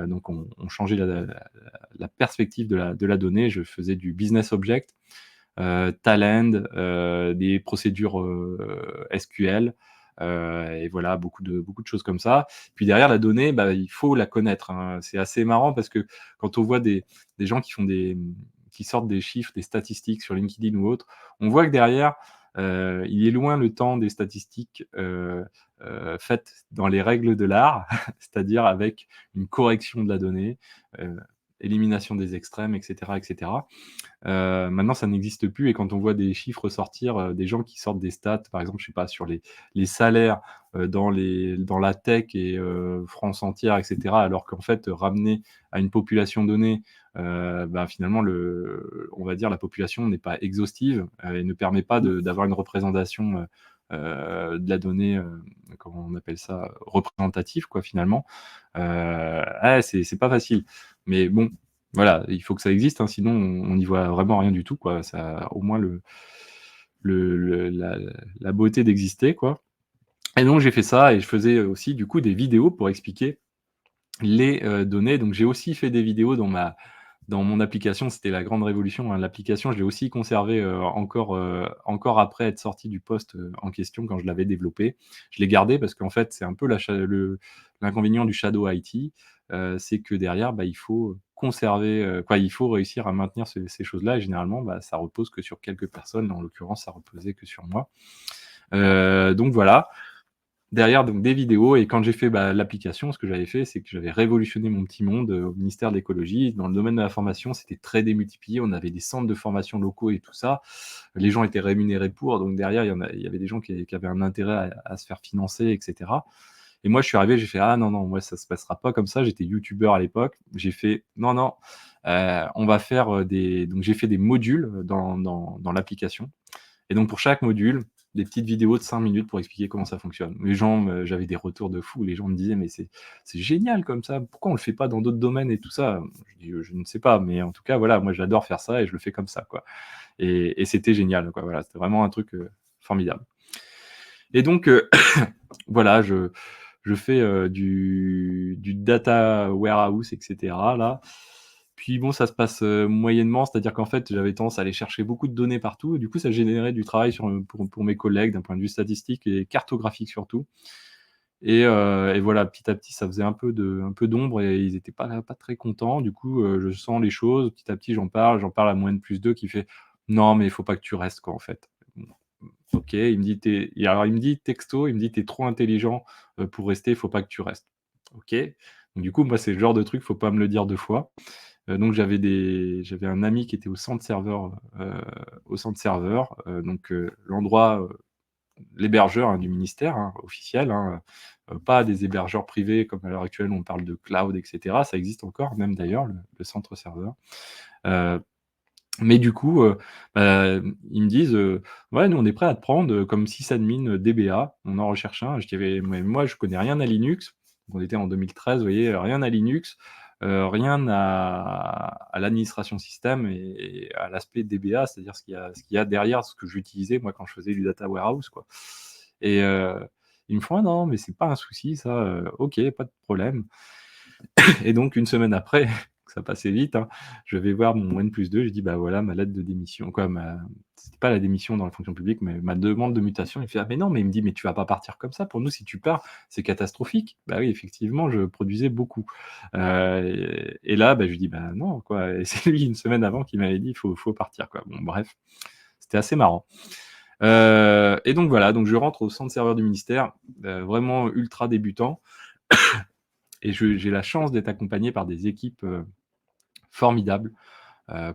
Donc on changeait la perspective de la donnée. Je faisais du business object, Talend, des procédures, SQL, et voilà, beaucoup de choses comme ça. Puis derrière la donnée, bah, il faut la connaître, hein. C'est assez marrant parce que quand on voit des gens qui sortent des chiffres, des statistiques sur LinkedIn ou autre, on voit que derrière, il est loin le temps des statistiques, faites dans les règles de l'art, c'est-à-dire avec une correction de la donnée, heu, élimination des extrêmes et cetera et cetera. Maintenant, ça n'existe plus et quand on voit des chiffres sortir, des gens qui sortent des stats, par exemple, je sais pas, sur les salaires, dans la tech et France entière et cetera, alors qu'en fait, ramené à une population donnée, bah, finalement on va dire la population n'est pas exhaustive, et ne permet pas d'avoir une représentation, de la donnée, comment on appelle ça? Représentative quoi, finalement. Ouais, c'est pas facile. Mais bon, voilà, il faut que ça existe, hein, sinon on n'y voit vraiment rien du tout, quoi. Ça a au moins le la beauté d'exister, quoi et donc j'ai fait ça et je faisais aussi du coup des vidéos pour expliquer les, données. Donc j'ai aussi fait des vidéos dans mon application, c'était la grande révolution, hein. L'application, je l'ai aussi conservée, encore après être sorti du poste, en question quand je l'avais développé. Je l'ai gardée parce qu'en fait, c'est un peu l'inconvénient du shadow IT, c'est que derrière, bah, il faut conserver, il faut réussir à maintenir ces choses-là et généralement, bah, ça repose que sur quelques personnes. En l'occurrence, ça reposait que sur moi. Donc voilà. Derrière donc des vidéos et quand j'ai fait, bah, l'application, ce que j'avais fait, c'est que j'avais révolutionné mon petit monde, au ministère de l'écologie. Dans le domaine de la formation, c'était très démultiplié. On avait des centres de formation locaux et tout ça. Les gens étaient rémunérés pour, donc derrière, il y avait des gens qui avaient un intérêt à se faire financer et cetera. Et moi, je suis arrivé, j'ai fait: «Ah non, non, moi ça se passera pas comme ça». J'étais youtubeur à l'époque. J'ai fait: «Non, non, on va faire, des» donc j'ai fait des modules, dans l'application et donc pour chaque module, des petites vidéos de 5 minutes pour expliquer comment ça fonctionne. Les gens me J'avais des retours de fou. Les gens me disaient: «Mais c'est génial comme ça, pourquoi on le fait pas dans d'autres domaines et tout ça?» Je dis: «Je ne sais pas, mais en tout cas, voilà, moi j'adore faire ça et je le fais comme ça, quoi». Et c'était génial, quoi, voilà, c'était vraiment un truc, formidable. Et donc, voilà, je fais, du data warehouse et cetera là. Puis bon, ça se passe, moyennement, c'est-à-dire qu'en fait, j'avais tendance à aller chercher beaucoup de données partout et du coup, ça générait du travail pour mes collègues d'un point de vue statistique et cartographique surtout. Et voilà, petit à petit, ça faisait un peu d'ombre et ils étaient pas très contents. Du coup, je sens les choses, petit à petit, j'en parle à mon N+2 qui fait: «Non, mais il faut pas que tu restes quoi, en fait». Bon, OK, il me dit: «Tu et alors il me dit texto, il me dit: «Tu es trop intelligent, pour rester, il faut pas que tu restes». OK. Donc du coup, moi, c'est le genre de truc, faut pas me le dire 2 fois. Donc j'avais un ami qui était au centre serveur, donc l'endroit, l'hébergeur, hein, du ministère, hein, officiel, hein, pas des hébergeurs privés comme à l'heure actuelle, on parle de cloud et cetera. Ça existe encore même d'ailleurs, le centre serveur. Heu, mais du coup, ils me disent, «Ouais, nous on est prêts à te prendre, comme sysadmin, DBA, on en recherche un». Je dis: «Mais moi je connais rien à Linux». Donc on était en 2013, vous voyez? Rien à Linux, rien à l'administration système et à l'aspect DBA, c'est-à-dire ce qu'il y a derrière ce que j'utilisais moi quand je faisais du data warehouse, quoi. Et ils me font: «Ah non, mais c'est pas un souci ça, OK, pas de problème». Et donc une semaine après, ça passait vite, hein, je vais voir mon N+2, je dis: «Bah, voilà ma lettre de démission», quoi, ma c'était pas la démission dans la fonction publique, mais ma demande de mutation. Il fait: «Ah mais non», mais il me dit: «Mais tu vas pas partir comme ça. Pour nous, si tu pars, c'est catastrophique». Bah oui, effectivement, je produisais beaucoup. Et là, bah, je lui dis: «Bah, non, quoi», et c'est lui, une semaine avant, qui m'avait dit: «Il faut partir», quoi. Bon bref, c'était assez marrant. Et donc voilà, donc je rentre au centre serveur du ministère, vraiment ultra débutant et j'ai la chance d'être accompagné par des équipes, formidables,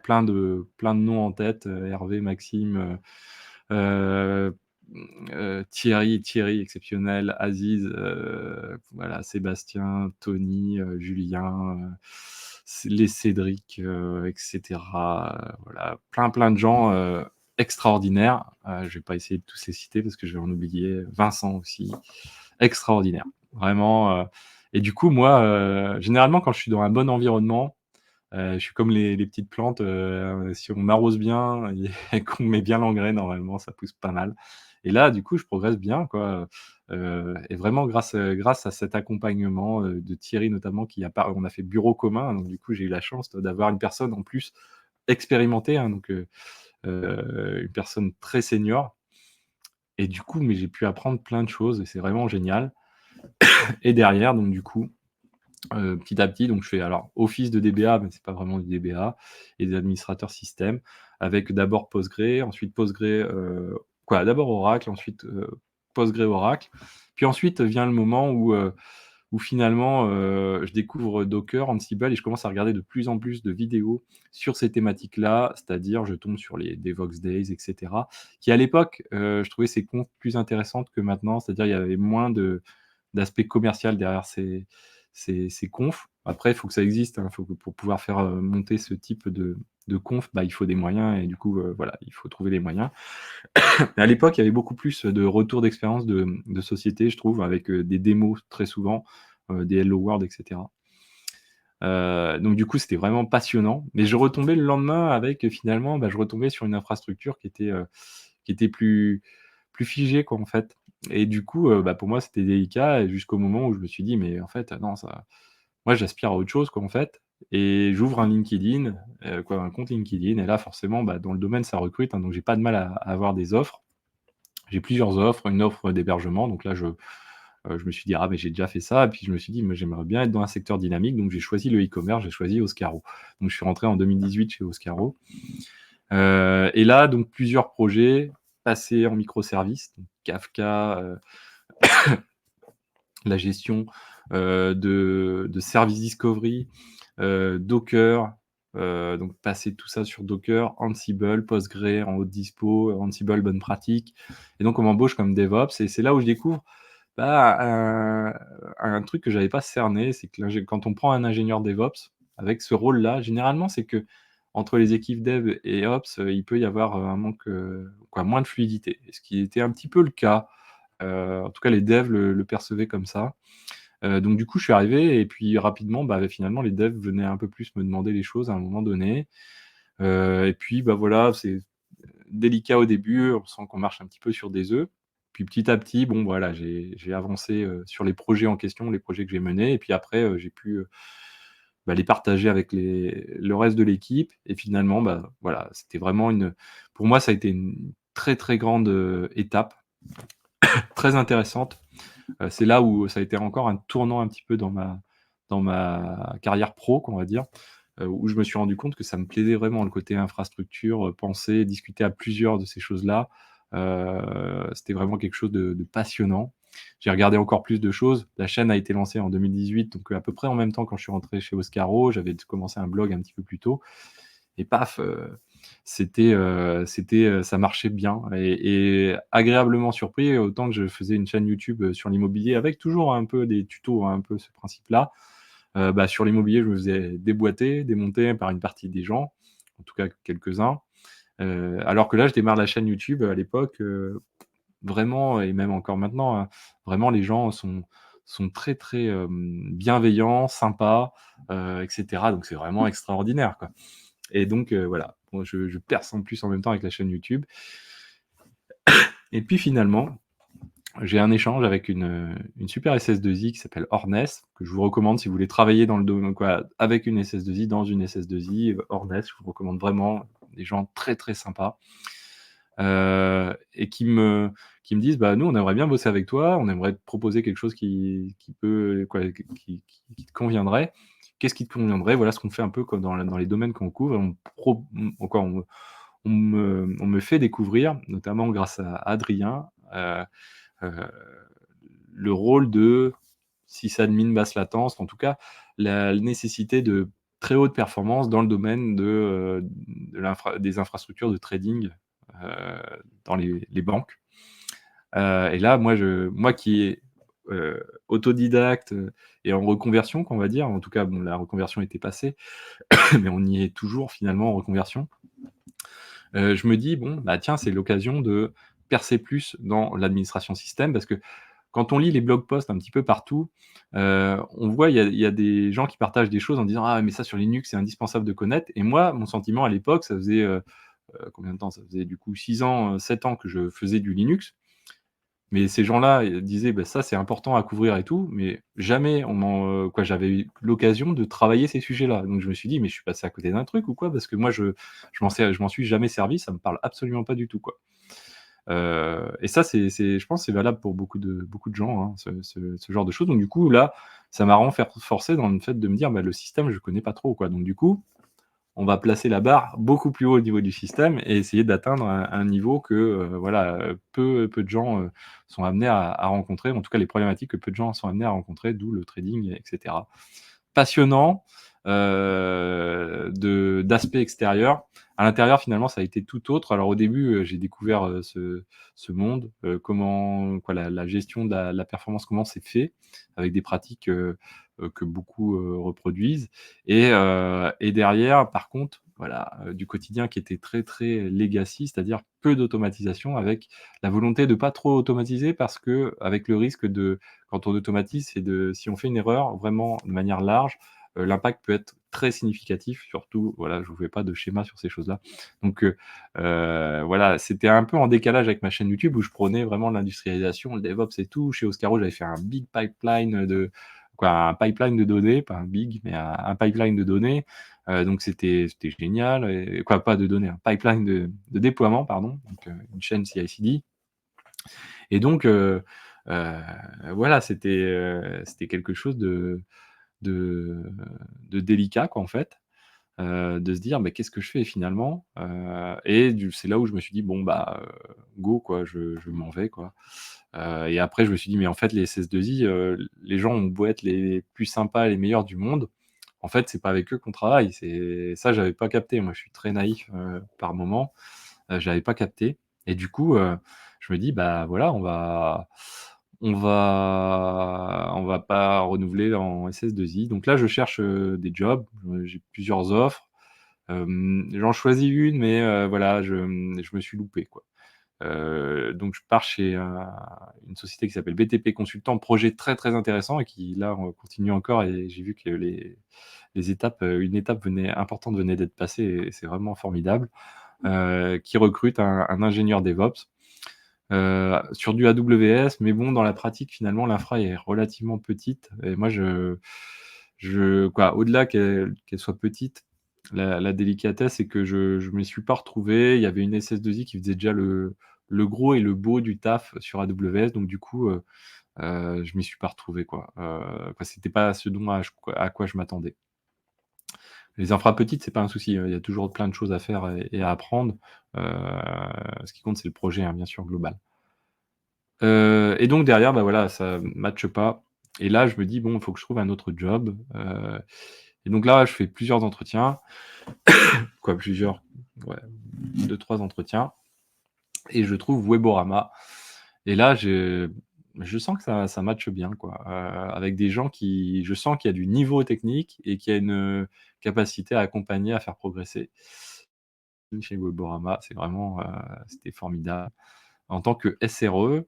plein de noms en tête, Hervé, Maxime, heu Thierry exceptionnel, Aziz, voilà, Sébastien, Tony, Julien, les Cédric, et cetera, voilà, plein de gens, extraordinaires. Je vais pas essayer de tous les citer parce que je vais en oublier. Vincent aussi, extraordinaire, vraiment, et du coup, moi, généralement, quand je suis dans un bon environnement, je suis comme les petites plantes, si on m'arrose bien et qu'on met bien l'engrais, normalement, ça pousse pas mal. Et là, du coup, je progresse bien, quoi, et vraiment grâce à cet accompagnement, de Thierry notamment on a fait bureau commun, donc du coup, j'ai eu la chance d'avoir une personne en plus expérimentée, hein, donc une personne très senior et du coup, mais j'ai pu apprendre plein de choses et c'est vraiment génial. Et derrière, donc du coup, petit à petit, donc je fais alors office de DBA, mais c'est pas vraiment du DBA et des administrateurs système avec d'abord Postgre, ensuite Postgre, d'abord Oracle, ensuite, Postgre Oracle. Puis ensuite vient le moment où finalement, je découvre Docker, Ansible et je commence à regarder de plus en plus de vidéos sur ces thématiques-là, c'est-à-dire je tombe sur les Devoxx Days et cetera, qui à l'époque, je trouvais ces confs plus intéressantes que maintenant, c'est-à-dire il y avait moins d'aspect commercial derrière ces confs. Après, il faut que ça existe, hein, faut que pour pouvoir faire, monter ce type de conf, bah, il faut des moyens et du coup, voilà, il faut trouver les moyens. Mais à l'époque, il y avait beaucoup plus de retours d'expérience de société, je trouve, avec, des démos très souvent, des Hello World et cetera. Donc du coup, c'était vraiment passionnant. Mais je retombais le lendemain avec, finalement, bah, je retombais sur une infrastructure qui était plus figée, quoi, en fait. Et du coup, bah, pour moi, c'était délicat et jusqu'au moment où je me suis dit: «Mais en fait, non, ça moi, j'aspire à autre chose, quoi, en fait». Et j'ouvre un LinkedIn, un compte LinkedIn et là, forcément, bah, dans le domaine, ça recrute, hein, donc j'ai pas de mal à avoir des offres. J'ai plusieurs offres, une offre d'hébergement, donc là je me suis dit: «Ah mais j'ai déjà fait ça» et puis je me suis dit: «Moi j'aimerais bien être dans un secteur dynamique», donc j'ai choisi le e-commerce, j'ai choisi Oscaro. Donc je suis rentré en 2018 chez Oscaro, et là donc plusieurs projets, passés en microservices, donc Kafka, la gestion, de service discovery, Docker, donc passer tout ça sur Docker, Ansible, Postgre en haute dispo, Ansible bonne pratique et donc on m'embauche comme DevOps et c'est là où je découvre Bah, un truc que j'avais pas cerné, c'est que quand on prend un ingénieur DevOps avec ce rôle-là, généralement, c'est que entre les équipes dev et ops, il peut y avoir, un manque, quoi, moins de fluidité. Et ce qui était un petit peu le cas, en tout cas les devs le percevaient comme ça. Donc du coup, je suis arrivé et puis rapidement, bah, finalement les devs venaient un peu plus me demander les choses à un moment donné. Et puis, bah, voilà, c'est délicat au début, on sent qu'on marche un petit peu sur des œufs. Puis petit à petit, bon voilà, j'ai avancé, sur les projets en question, les projets que j'ai menés et puis après, j'ai pu, bah, les partager avec le reste de l'équipe et finalement, bah, voilà, c'était vraiment pour moi, ça a été une très, très grande, étape, très intéressante. C'est là où ça a été encore un tournant un petit peu dans ma carrière pro, qu'on va dire, où je me suis rendu compte que ça me plaisait vraiment le côté infrastructure, penser, discuter à plusieurs de ces choses-là. C'était vraiment quelque chose de passionnant. J'ai regardé encore plus de choses. La chaîne a été lancée en 2018, donc à peu près en même temps quand je suis rentré chez Oscaro. J'avais commencé un blog un petit peu plus tôt et paf, ça marchait bien et agréablement surpris, autant que je faisais une chaîne YouTube, sur l'immobilier avec toujours un peu des tutos, hein, un peu ce principe-là. Bah, sur l'immobilier, je me faisais déboîter, démonter par une partie des gens, en tout cas quelques-uns. Alors que là, je démarre la chaîne YouTube, à l'époque, vraiment et même encore maintenant, hein, vraiment les gens sont très, très, bienveillants, sympas, et cetera. Donc c'est vraiment extraordinaire, quoi. Et donc voilà, moi je perce en plus en même temps avec la chaîne YouTube et puis finalement, j'ai un échange avec une super SS2I qui s'appelle Ornes, que je vous recommande si vous voulez travailler dans le domaine quoi, avec une SS2I, dans une SS2I, Ornes, je vous recommande vraiment, des gens très, très sympas, et qui me disent: «Bah, nous, on aimerait bien bosser avec toi, on aimerait te proposer quelque chose qui peut quoi, qui te conviendrait. Qu'est-ce qui te conviendrait?» Voilà ce qu'on fait un peu comme dans les domaines qu'on couvre et on me fait découvrir, notamment grâce à Adrien, heu, le rôle de sysadmin basse latence, en tout cas, la nécessité de très haute performance dans le domaine des infrastructures de trading, heu, dans les banques. Et là, moi qui est, autodidacte, et en reconversion, qu'on va dire, en tout cas, bon, la reconversion était passée, mais on y est toujours finalement en reconversion. Je me dis: «Bon, bah, tiens, c'est l'occasion de percer plus dans l'administration système» parce que quand on lit les blog posts un petit peu partout, on voit il y a des gens qui partagent des choses en disant: «Ah mais ça sur Linux, c'est indispensable de connaître» et moi, mon sentiment à l'époque, ça faisait, combien de temps? Ça faisait du coup 6 ans, 7 ans que je faisais du Linux. Mais ces gens-là, disaient: «Bah, ça, c'est important à couvrir et tout», mais jamais j'avais eu l'occasion de travailler ces sujets-là. Donc je me suis dit: «Mais je suis passé à côté d'un truc ou quoi?» parce que moi je m'en suis jamais servi, ça me parle absolument pas du tout, quoi. Et ça, je pense, c'est valable pour beaucoup de gens, hein, ce genre de choses. Donc du coup, là, ça m'a renforcé dans le fait de me dire: «Bah, le système, je connais pas trop, quoi». Donc du coup, on va placer la barre beaucoup plus haut au niveau du système et essayer d'atteindre un niveau que, voilà, peu de gens, sont amenés à rencontrer, en tout cas les problématiques que peu de gens sont amenés à rencontrer, d'où le trading et cetera. Passionnant, d'aspect extérieur. À l'intérieur, finalement, ça a été tout autre. Alors au début, j'ai découvert, ce monde, comment quoi la gestion de la performance, comment c'est fait, avec des pratiques, que beaucoup, reproduisent et derrière, par contre, voilà, du quotidien qui était très, très legacy, c'est-à-dire peu d'automatisation avec la volonté de pas trop automatiser parce qu'avec le risque quand on automatise, c'est si on fait une erreur vraiment de manière large, l'impact peut être très significatif, surtout, voilà, je vous fais pas de schéma sur ces choses-là. Donc voilà, c'était un peu en décalage avec ma chaîne YouTube où je prônais vraiment l'industrialisation, le DevOps et tout. Chez Oscaro, j'avais fait un big pipeline un pipeline de données, pas un big, mais un pipeline de données. Donc c'était génial et quoi, pas de données, un pipeline de déploiement, pardon, donc une chaîne CI/CD et donc heu, voilà, c'était quelque chose de de délicat, quoi, en fait, de se dire: «Mais qu'est-ce que je fais finalement?» C'est là où je me suis dit: «Bon, bah, go, quoi, je m'en vais, quoi». Et après je me suis dit: «Mais en fait, les SS2I, les gens ont beau être les plus sympas, les meilleurs du monde, en fait, c'est pas avec eux qu'on travaille». C'est ça, j'avais pas capté. Moi, je suis très naïf, par moment, j'avais pas capté et du coup, je me dis: «Bah, voilà, on va pas renouveler en SS2I. Donc là, je cherche, des jobs, j'ai plusieurs offres. J'en choisis une, mais voilà, je me suis loupé, quoi. Donc je pars chez, une société qui s'appelle BTP Consultant, projet très, très intéressant et qui là, continue encore et j'ai vu que les étapes, une étape importante venait d'être passée et c'est vraiment formidable. Qui recrute un ingénieur DevOps, sur du AWS, mais bon, dans la pratique, finalement, l'infra est relativement petite et moi, au-delà qu'elle soit petite, la délicatesse, c'est que je m'y suis pas retrouvé. Il y avait une SS2I qui faisait déjà le gros et le beau du taf sur AWS, donc du coup, je m'y suis pas retrouvé, c'était pas ce dont à quoi je m'attendais. Les infras petites, c'est pas un souci, il y a toujours plein de choses à faire et à apprendre. Heu, Ce qui compte, c'est le projet, hein, bien sûr, global. Et donc derrière, bah, voilà, ça matche pas et là, je me dis: «Bon, il faut que je trouve un autre job», et donc là, je fais plusieurs entretiens, plusieurs, ouais, 2-3 entretiens et je trouve Weborama et là, je sens que ça matche bien, avec des gens qui je sens qu'il y a du niveau technique et qu'il y a une, capacité à accompagner, à faire progresser. Chez Weborama, c'était formidable en tant que SRE.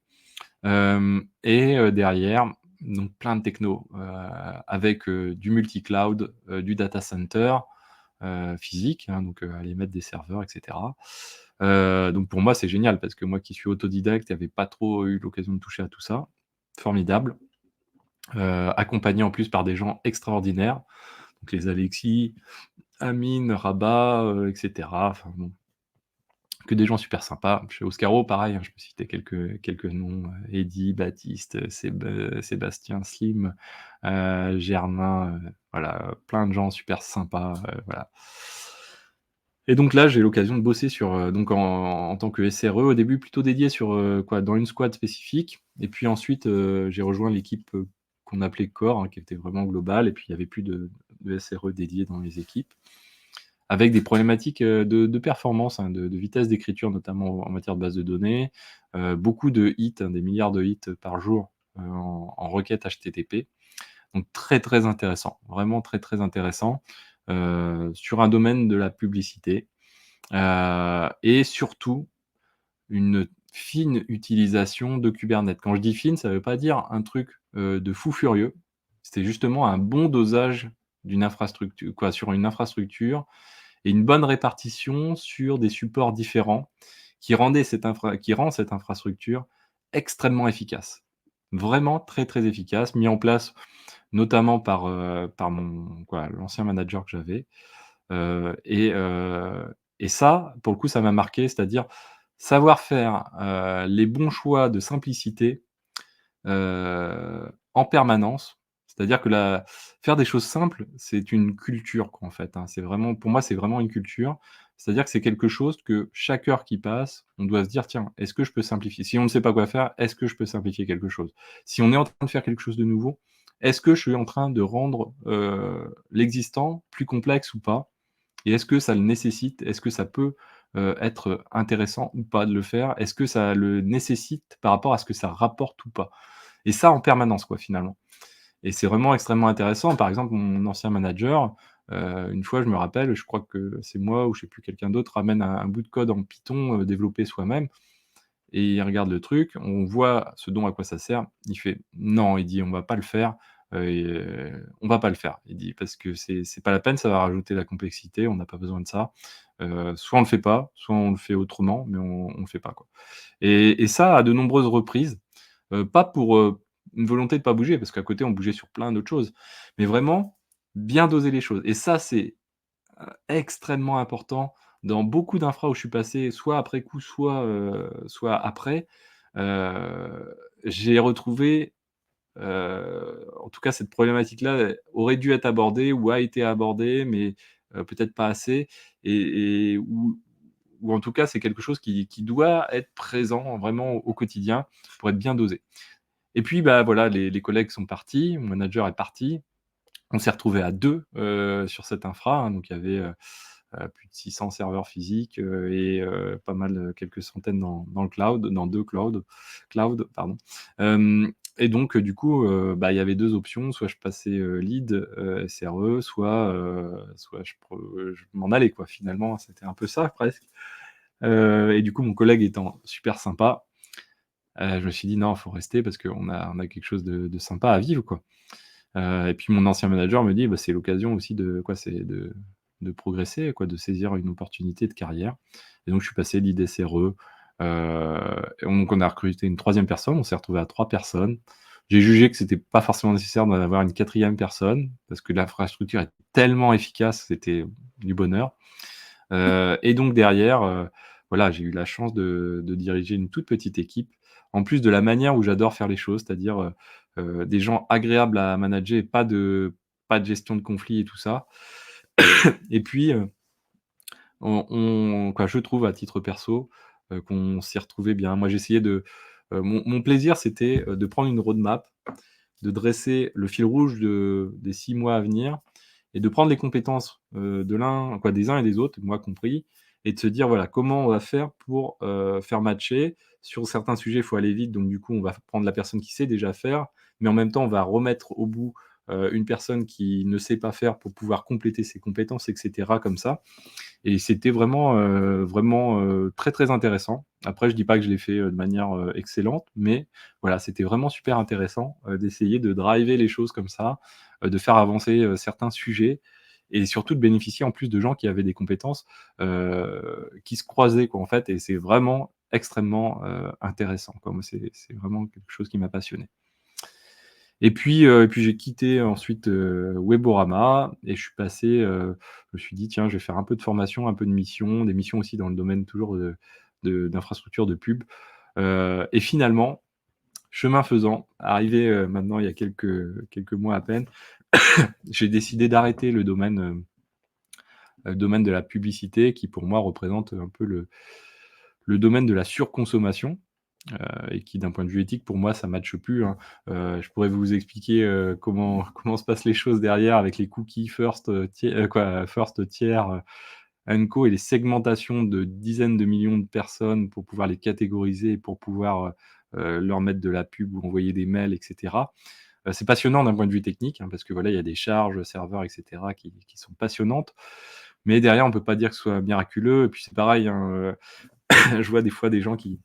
Et derrière, donc plein de techno, avec, du multi-cloud, du data center, physique, hein, donc aller mettre des serveurs et cetera. Donc pour moi, c'est génial parce que moi qui suis autodidacte et n'avais pas trop eu l'occasion de toucher à tout ça, formidable. Accompagné en plus par des gens extraordinaires, donc les Alexis, Amine, Rabat, et cetera. Enfin bon, que des gens super sympas. Chez Oscaro, pareil, hein, je peux citer quelques noms, Eddy, Baptiste, Sébastien, Slim, Germain, voilà, plein de gens super sympas, voilà. Et donc là, j'ai l'occasion de bosser sur, donc en tant que SRE, au début plutôt dédié sur, dans une squad spécifique et puis ensuite, j'ai rejoint l'équipe, qu'on appelait Core, hein, qui était vraiment globale et puis il y avait plus de SRE dédiés dans les équipes. Avec des problématiques, de performance, hein, de vitesse d'écriture, notamment en matière de base de données, beaucoup de hits, hein, des milliards de hits par jour, en requêtes HTTP. Donc très, très intéressant, vraiment très, très intéressant, sur un domaine de la publicité, et surtout une fine utilisation de Kubernetes. Quand je dis fine, ça veut pas dire un truc, de fou furieux. C'était justement un bon dosage sur une infrastructure et une bonne répartition sur des supports différents qui rend cette infrastructure extrêmement efficace. Vraiment très, très efficace, mis en place notamment par l'ancien manager que j'avais, heu et heu et ça, pour le coup, ça m'a marqué, c'est-à-dire savoir faire, les bons choix de simplicité, en permanence. C'est-à-dire que faire des choses simples, c'est une culture, en fait, hein. C'est vraiment pour moi, c'est vraiment une culture. C'est-à-dire que c'est quelque chose que chaque heure qui passe, on doit se dire: «Tiens, est-ce que je peux simplifier?» Si on ne sait pas quoi faire, est-ce que je peux simplifier quelque chose? Si on est en train de faire quelque chose de nouveau, est-ce que je suis en train de rendre, l'existant plus complexe ou pas? Et est-ce que ça le nécessite? Est-ce que ça peut, être intéressant ou pas de le faire? Est-ce que ça le nécessite par rapport à ce que ça rapporte ou pas? Et ça en permanence, finalement. Et c'est vraiment extrêmement intéressant. Par exemple, mon ancien manager, une fois, je me rappelle, je crois que c'est moi ou je sais plus, quelqu'un d'autre ramène un bout de code en Python, développé soi-même et il regarde le truc, on voit ce dont à quoi ça sert. Il fait: «Non», il dit: «On va pas le faire, on va pas le faire». Il dit: «Parce que c'est pas la peine, ça va rajouter la complexité, on n'a pas besoin de ça. Soit on le fait pas, soit on le fait autrement, mais on le fait pas, quoi». Et ça à de nombreuses reprises, pas pour, une volonté de pas bouger, parce qu'à côté on bougeait sur plein d'autres choses, mais vraiment bien doser les choses et ça c'est extrêmement important dans beaucoup d'infras où je suis passé, soit après coup, soit après. J'ai retrouvé, en tout cas cette problématique-là, aurait dû être abordée ou a été abordée, mais peut-être pas assez ou en tout cas, c'est quelque chose qui doit être présent vraiment au quotidien pour être bien dosé. Et puis, bah, voilà, les collègues sont partis, mon manager est parti. On s'est retrouvés à 2 sur cette infra, hein, donc il y avait, plus de 600 serveurs physiques, et pas mal, quelques centaines dans le cloud, dans 2 cloud, pardon. Et donc, du coup, bah, il y avait 2 options, soit je passais, lead, SRE, soit je m'en allais quoi, finalement, c'était un peu ça presque. Et du coup, mon collègue étant super sympa, je me suis dit: «Non, faut rester parce qu'on a quelque chose de sympa à vivre, quoi». Et puis mon ancien manager me dit: «Bah, c'est l'occasion aussi de progresser, quoi, de saisir une opportunité de carrière». Et donc je suis passé lead SRE, et donc on a recruté une troisième personne, on s'est retrouvé à 3 personnes. J'ai jugé que c'était pas forcément nécessaire d'en avoir une quatrième personne parce que l'infrastructure est tellement efficace, c'était du bonheur. Et donc derrière, voilà, j'ai eu la chance de diriger une toute petite équipe. En plus de la manière où j'adore faire les choses, c'est-à-dire, des gens agréables à manager et pas de gestion de conflits et tout ça. Et puis, quoi, je trouve à titre perso, qu'on s'y retrouvait bien. Moi, j'essayais mon plaisir, c'était, de prendre une roadmap, de dresser le fil rouge des 6 mois à venir et de prendre les compétences, des uns et des autres, moi compris, et de se dire: «Voilà, comment on va faire pour, faire matcher?» Sur certains sujets, il faut aller vite, donc du coup, on va prendre la personne qui sait déjà faire, mais en même temps, on va remettre au bout, une personne qui ne sait pas faire pour pouvoir compléter ses compétences et cetera comme ça. Et c'était vraiment, très, très intéressant. Après, je dis pas que je l'ai fait, de manière, excellente, mais voilà, c'était vraiment super intéressant, d'essayer de driver les choses comme ça, de faire avancer, certains sujets et surtout de bénéficier en plus de gens qui avaient des compétences, qui se croisaient quoi, en fait, et c'est vraiment extrêmement, intéressant quoi. Moi, c'est vraiment quelque chose qui m'a passionné. Et puis j'ai quitté ensuite, Weborama et je suis passé, je me suis dit: «Tiens, je vais faire un peu de formation, un peu de mission», des missions aussi dans le domaine toujours d'infrastructures de pub. Et finalement, chemin faisant, arrivé, maintenant il y a quelques mois à peine, j'ai décidé d'arrêter le domaine de la publicité qui pour moi représente un peu le domaine de la surconsommation. Et qui d'un point de vue éthique, pour moi, ça matche plus, hein. Je pourrais vous expliquer, comment se passent les choses derrière avec les cookies first, first, tiers, and co et les segmentations de dizaines de millions de personnes pour pouvoir les catégoriser et pour pouvoir, leur mettre de la pub ou envoyer des mails et cetera. C'est passionnant d'un point de vue technique, hein, parce que voilà, il y a des charges, serveurs et cetera qui sont passionnantes. Mais derrière, on peut pas dire que ce soit miraculeux et puis c'est pareil, hein, je vois des fois des gens qui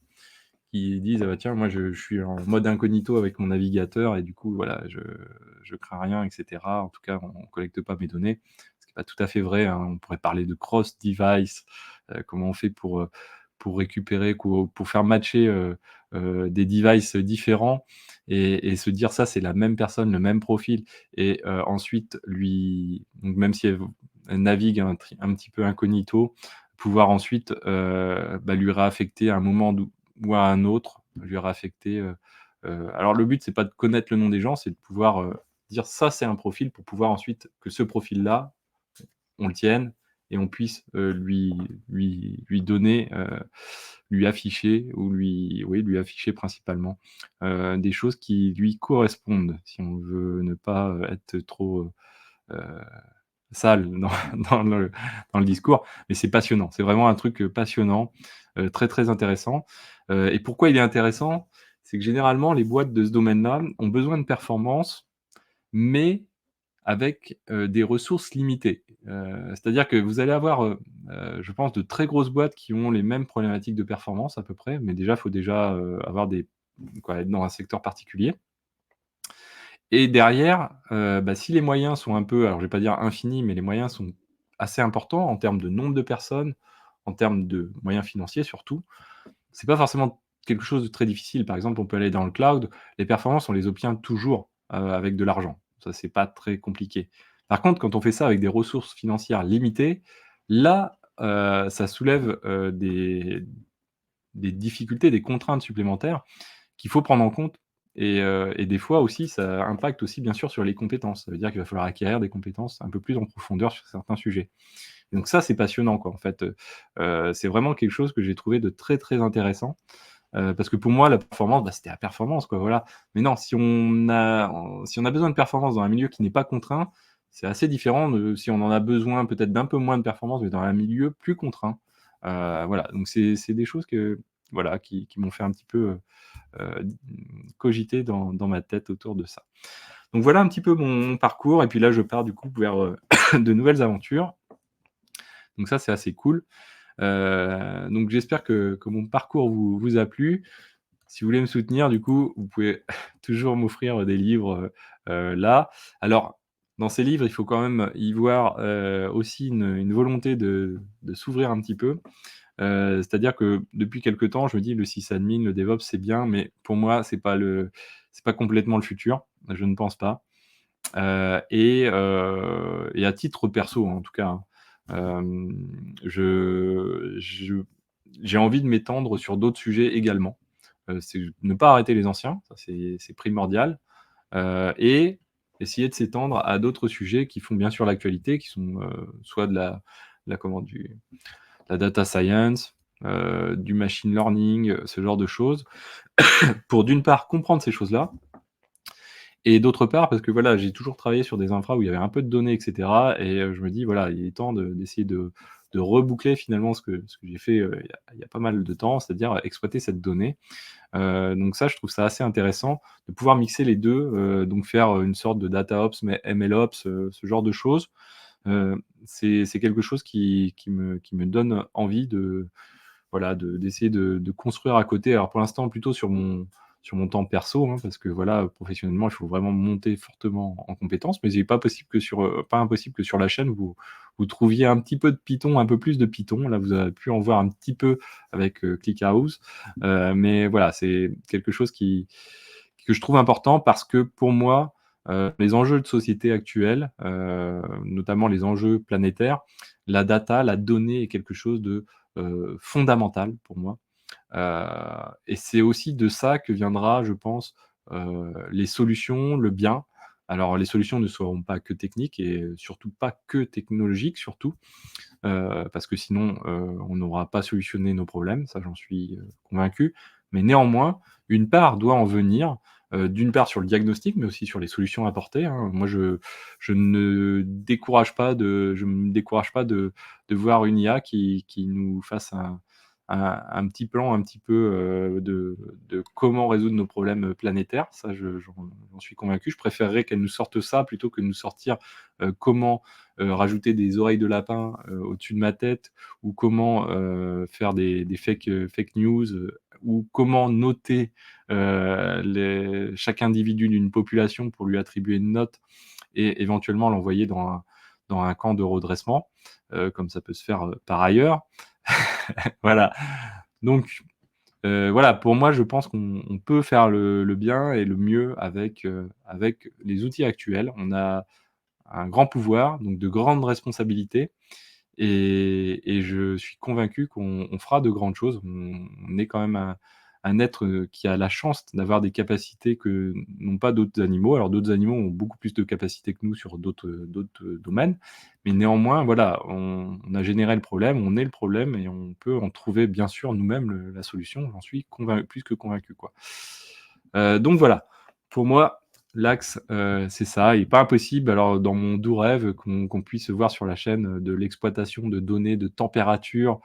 disent: «Ah bah tiens, moi je suis en mode incognito avec mon navigateur et du coup voilà, je crains rien et cetera. En tout cas, on collecte pas mes données». Ce qui est pas tout à fait vrai, hein. On pourrait parler de cross device, comment on fait pour récupérer pour faire matcher, des devices différents et se dire: «Ça, c'est la même personne, le même profil» et ensuite lui donc même si elle navigue un petit peu incognito, pouvoir ensuite, bah, lui réaffecter à un moment ou à un autre, lui réaffecter, alors le but c'est pas de connaître le nom des gens, c'est de pouvoir, dire: «Ça, c'est un profil» pour pouvoir ensuite que ce profil-là, on le tienne et on puisse, lui donner, lui afficher ou lui afficher principalement, des choses qui lui correspondent, si on veut ne pas, être trop, heu, sale dans le dans le discours. Mais c'est passionnant, c'est vraiment un truc, passionnant, très, très intéressant. Et pourquoi il est intéressant? C'est que généralement les boîtes de ce domaine-là ont besoin de performance, mais avec, des ressources limitées. C'est-à-dire que vous allez avoir, je pense de très grosses boîtes qui ont les mêmes problématiques de performance à peu près, mais déjà, il faut déjà, avoir être dans un secteur particulier et derrière, bah, si les moyens sont un peu alors je vais pas dire infinis, mais les moyens sont assez importants en termes de nombre de personnes, en termes de moyens financiers surtout, c'est pas forcément quelque chose de très difficile. Par exemple, on peut aller dans le cloud, les performances, on les obtient toujours, avec de l'argent. Ça, c'est pas très compliqué. Par contre, quand on fait ça avec des ressources financières limitées, là, ça soulève, des difficultés, des contraintes supplémentaires qu'il faut prendre en compte et des fois aussi, ça impacte aussi bien sûr sur les compétences. Ça veut dire qu'il va falloir acquérir des compétences un peu plus en profondeur sur certains sujets. Et donc ça, c'est passionnant quoi, en fait, c'est vraiment quelque chose que j'ai trouvé de très, très intéressant, parce que pour moi la performance, bah, c'était la performance quoi, voilà. Mais non, si on a besoin de performance dans un milieu qui n'est pas contraint, c'est assez différent de si on en a besoin peut-être d'un peu moins de performance, mais dans un milieu plus contraint. Voilà, donc c'est des choses que voilà, qui m'ont fait un petit peu, cogiter dans ma tête autour de ça. Donc voilà un petit peu mon parcours et puis là je pars du coup vers, de nouvelles aventures. Donc ça, c'est assez cool. Donc j'espère que mon parcours vous a plu. Si vous voulez me soutenir, du coup, vous pouvez toujours m'offrir des livres, là. Alors, dans ces livres, il faut quand même y voir, aussi une volonté de s'ouvrir un petit peu. C'est-à-dire que depuis quelque temps, je me dis: «Le sysadmin, le DevOps, c'est bien», mais pour moi, c'est pas complètement le futur, je ne pense pas. Et à titre perso, en tout cas, hein, j'ai envie de m'étendre sur d'autres sujets également. C'est ne pas arrêter les anciens, ça c'est primordial, et essayer de s'étendre à d'autres sujets qui font bien sûr l'actualité, qui sont, soit de la comment? La data science, du machine learning, ce genre de choses, pour d'une part comprendre ces choses-là et d'autre part, parce que voilà, j'ai toujours travaillé sur des infras où il y avait un peu de données et cetera et je me dis: «Voilà, il est temps d'essayer de reboucler finalement ce que j'ai fait, il y a pas mal de temps, c'est-à-dire exploiter cette donnée». Donc ça, je trouve ça assez intéressant de pouvoir mixer les 2, donc faire, une sorte de DataOps mais MLOps, ce genre de choses. C'est quelque chose qui me donne envie de voilà, d'essayer de construire à côté. Alors pour l'instant, plutôt sur mon temps perso, hein, parce que voilà, professionnellement, il faut vraiment monter fortement en compétences, mais il est pas impossible que sur la chaîne, vous trouviez un petit peu de Python, un peu plus de Python. Là, vous avez pu en voir un petit peu avec, ClickHouse. Mais voilà, c'est quelque chose que je trouve important parce que pour moi, les enjeux de société actuels, notamment les enjeux planétaires, la data, la donnée est quelque chose de, fondamental pour moi. Et c'est aussi de ça que viendra, je pense, les solutions, le bien. Alors les solutions ne seront pas que techniques et surtout pas que technologiques surtout, parce que sinon, on n'aura pas solutionné nos problèmes, ça j'en suis, convaincu. Mais néanmoins, une part doit en venir, d'une part sur le diagnostic, mais aussi sur les solutions apportées, hein. Moi je ne décourage pas je me décourage pas de voir une IA qui nous fasse un petit plan un petit peu, de comment résoudre nos problèmes planétaires. Ça j'en suis convaincu. Je préférerais qu'elle nous sorte ça plutôt que de nous sortir, comment rajouter des oreilles de lapin, au-dessus de ma tête ou comment, faire des fake news, ou comment noter, chaque individu d'une population pour lui attribuer une note et éventuellement l'envoyer dans un camp de redressement, comme ça peut se faire, par ailleurs. Voilà, donc voilà, pour moi, je pense qu'on peut faire le bien et le mieux avec les outils actuels. On a un grand pouvoir, donc de grandes responsabilités et je suis convaincu qu'on fera de grandes choses. On est quand même un être, qui a la chance d'avoir des capacités que n'ont pas d'autres animaux. Alors d'autres animaux ont beaucoup plus de capacités que nous sur d'autres domaines, mais néanmoins, voilà, on a généré le problème, on est le problème et on peut en trouver bien sûr nous-mêmes la solution. J'en suis plus que convaincu, quoi. Donc voilà, pour moi, l'axe, c'est ça. Il est pas impossible, alors dans mon doux rêve, qu'on puisse voir sur la chaîne, de l'exploitation de données de température,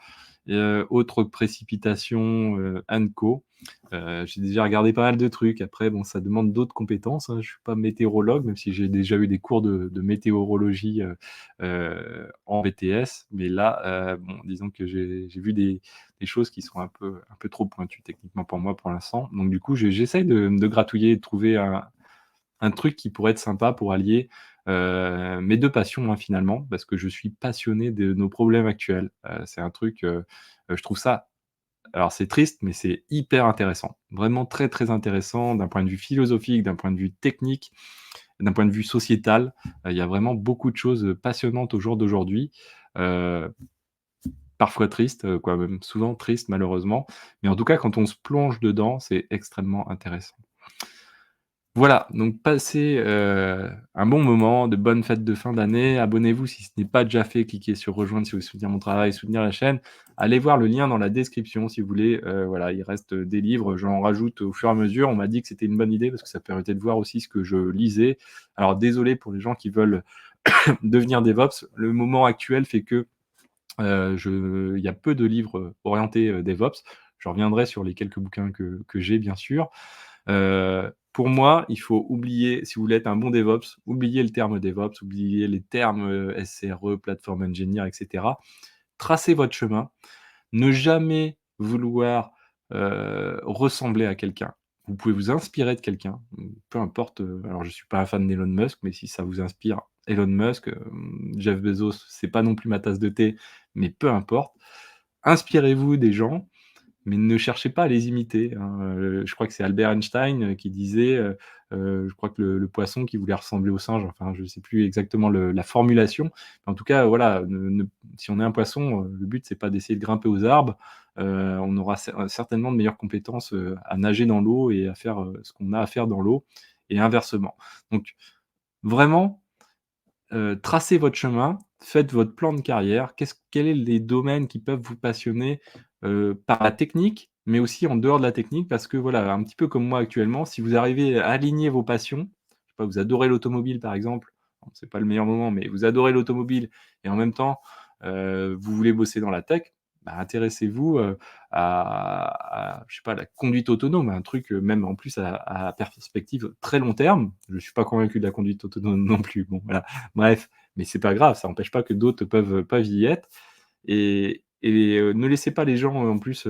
autres précipitations, and co. J'ai déjà regardé pas mal de trucs. Après, bon, ça demande d'autres compétences, hein. Je suis pas météorologue, même si j'ai déjà eu des cours de météorologie, en BTS. Mais là, bon, disons que j'ai vu des choses qui sont un peu trop pointues techniquement pour moi pour l'instant. Donc du coup, j'essaye de gratouiller et de trouver un truc qui pourrait être sympa pour allier, mes 2 passions, hein, finalement, parce que je suis passionné de nos problèmes actuels. C'est un truc, je trouve ça alors c'est triste, mais c'est hyper intéressant. Vraiment très, très intéressant d'un point de vue philosophique, d'un point de vue technique, d'un point de vue sociétal. Il y a vraiment beaucoup de choses, passionnantes au jour d'aujourd'hui. Heu, Parfois tristes, quoi, même souvent tristes malheureusement. Mais en tout cas, quand on se plonge dedans, c'est extrêmement intéressant. Voilà, donc passez, un bon moment, de bonnes fêtes de fin d'année. Abonnez-vous si ce n'est pas déjà fait, cliquez sur rejoindre si vous voulez soutenir mon travail, soutenir la chaîne. Allez voir le lien dans la description si vous voulez, voilà, il reste, des livres, j'en rajoute au fur et à mesure. On m'a dit que c'était une bonne idée parce que ça permettait de voir aussi ce que je lisais. Alors désolé pour les gens qui veulent Devenir DevOps, le moment actuel fait que, je il y a peu de livres, orientés, DevOps. Je reviendrai sur les quelques bouquins que j'ai bien sûr. Pour moi, il faut oublier si vous voulez être un bon DevOps, oubliez le terme DevOps, oubliez les termes, SRE, Platform Engineer et cetera. Tracez votre chemin. Ne jamais vouloir, ressembler à quelqu'un. Vous pouvez vous inspirer de quelqu'un, peu importe, alors je suis pas un fan d'Elon Musk, mais si ça vous inspire Elon Musk, Jeff Bezos, c'est pas non plus ma tasse de thé, mais peu importe. Inspirez-vous des gens, mais ne cherchez pas à les imiter, hein, je crois que c'est Albert Einstein, qui disait, je crois que le poisson qui voulait ressembler au singe, enfin je sais plus exactement le la formulation. En tout cas, voilà, ne si on est un poisson, le but c'est pas d'essayer de grimper aux arbres, on aura certainement de meilleures compétences, à nager dans l'eau et à faire, ce qu'on a à faire dans l'eau et inversement. Donc vraiment, tracez votre chemin, faites votre plan de carrière. Quels est les domaines qui peuvent vous passionner, par la technique, mais aussi en dehors de la technique? Parce que voilà, un petit peu comme moi actuellement, si vous arrivez à aligner vos passions, je sais pas, vous adorez l'automobile par exemple, bon c'est pas le meilleur moment, mais vous adorez l'automobile et en même temps, vous voulez bosser dans la tech, bah, intéressez-vous, à je sais pas, la conduite autonome, un truc, même en plus à perspective très long terme. Je suis pas convaincu de la conduite autonome non plus, bon voilà. Bref, mais c'est pas grave, ça empêche pas que d'autres peuvent y être et ne laissez pas les gens, en plus,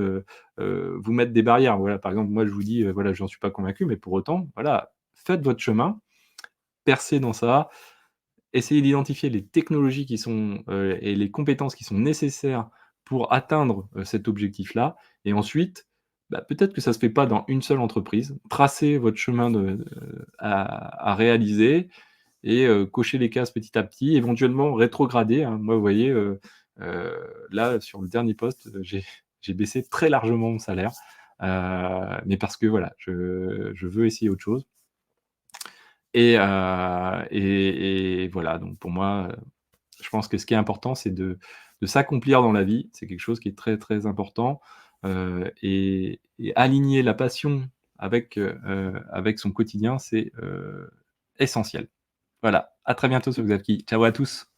vous mettre des barrières. Voilà, par exemple, moi, je vous dis, voilà, j'en suis pas convaincu, mais pour autant, voilà, faites votre chemin, percez dans ça, essayez d'identifier les technologies qui sont, et les compétences qui sont nécessaires pour atteindre, cet objectif-là et ensuite, bah, peut-être que ça se fait pas dans une seule entreprise. Tracez votre chemin à réaliser et cocher les cases petit à petit, éventuellement rétrograder, hein. Moi, vous voyez, là, sur le dernier poste, j'ai baissé très largement mon salaire, mais parce que voilà, je veux essayer autre chose et voilà, donc pour moi, je pense que ce qui est important, c'est de s'accomplir dans la vie. C'est quelque chose qui est très, très important, et aligner la passion avec son quotidien, c'est, essentiel. Voilà, à très bientôt sur Xapi. Ciao à tous.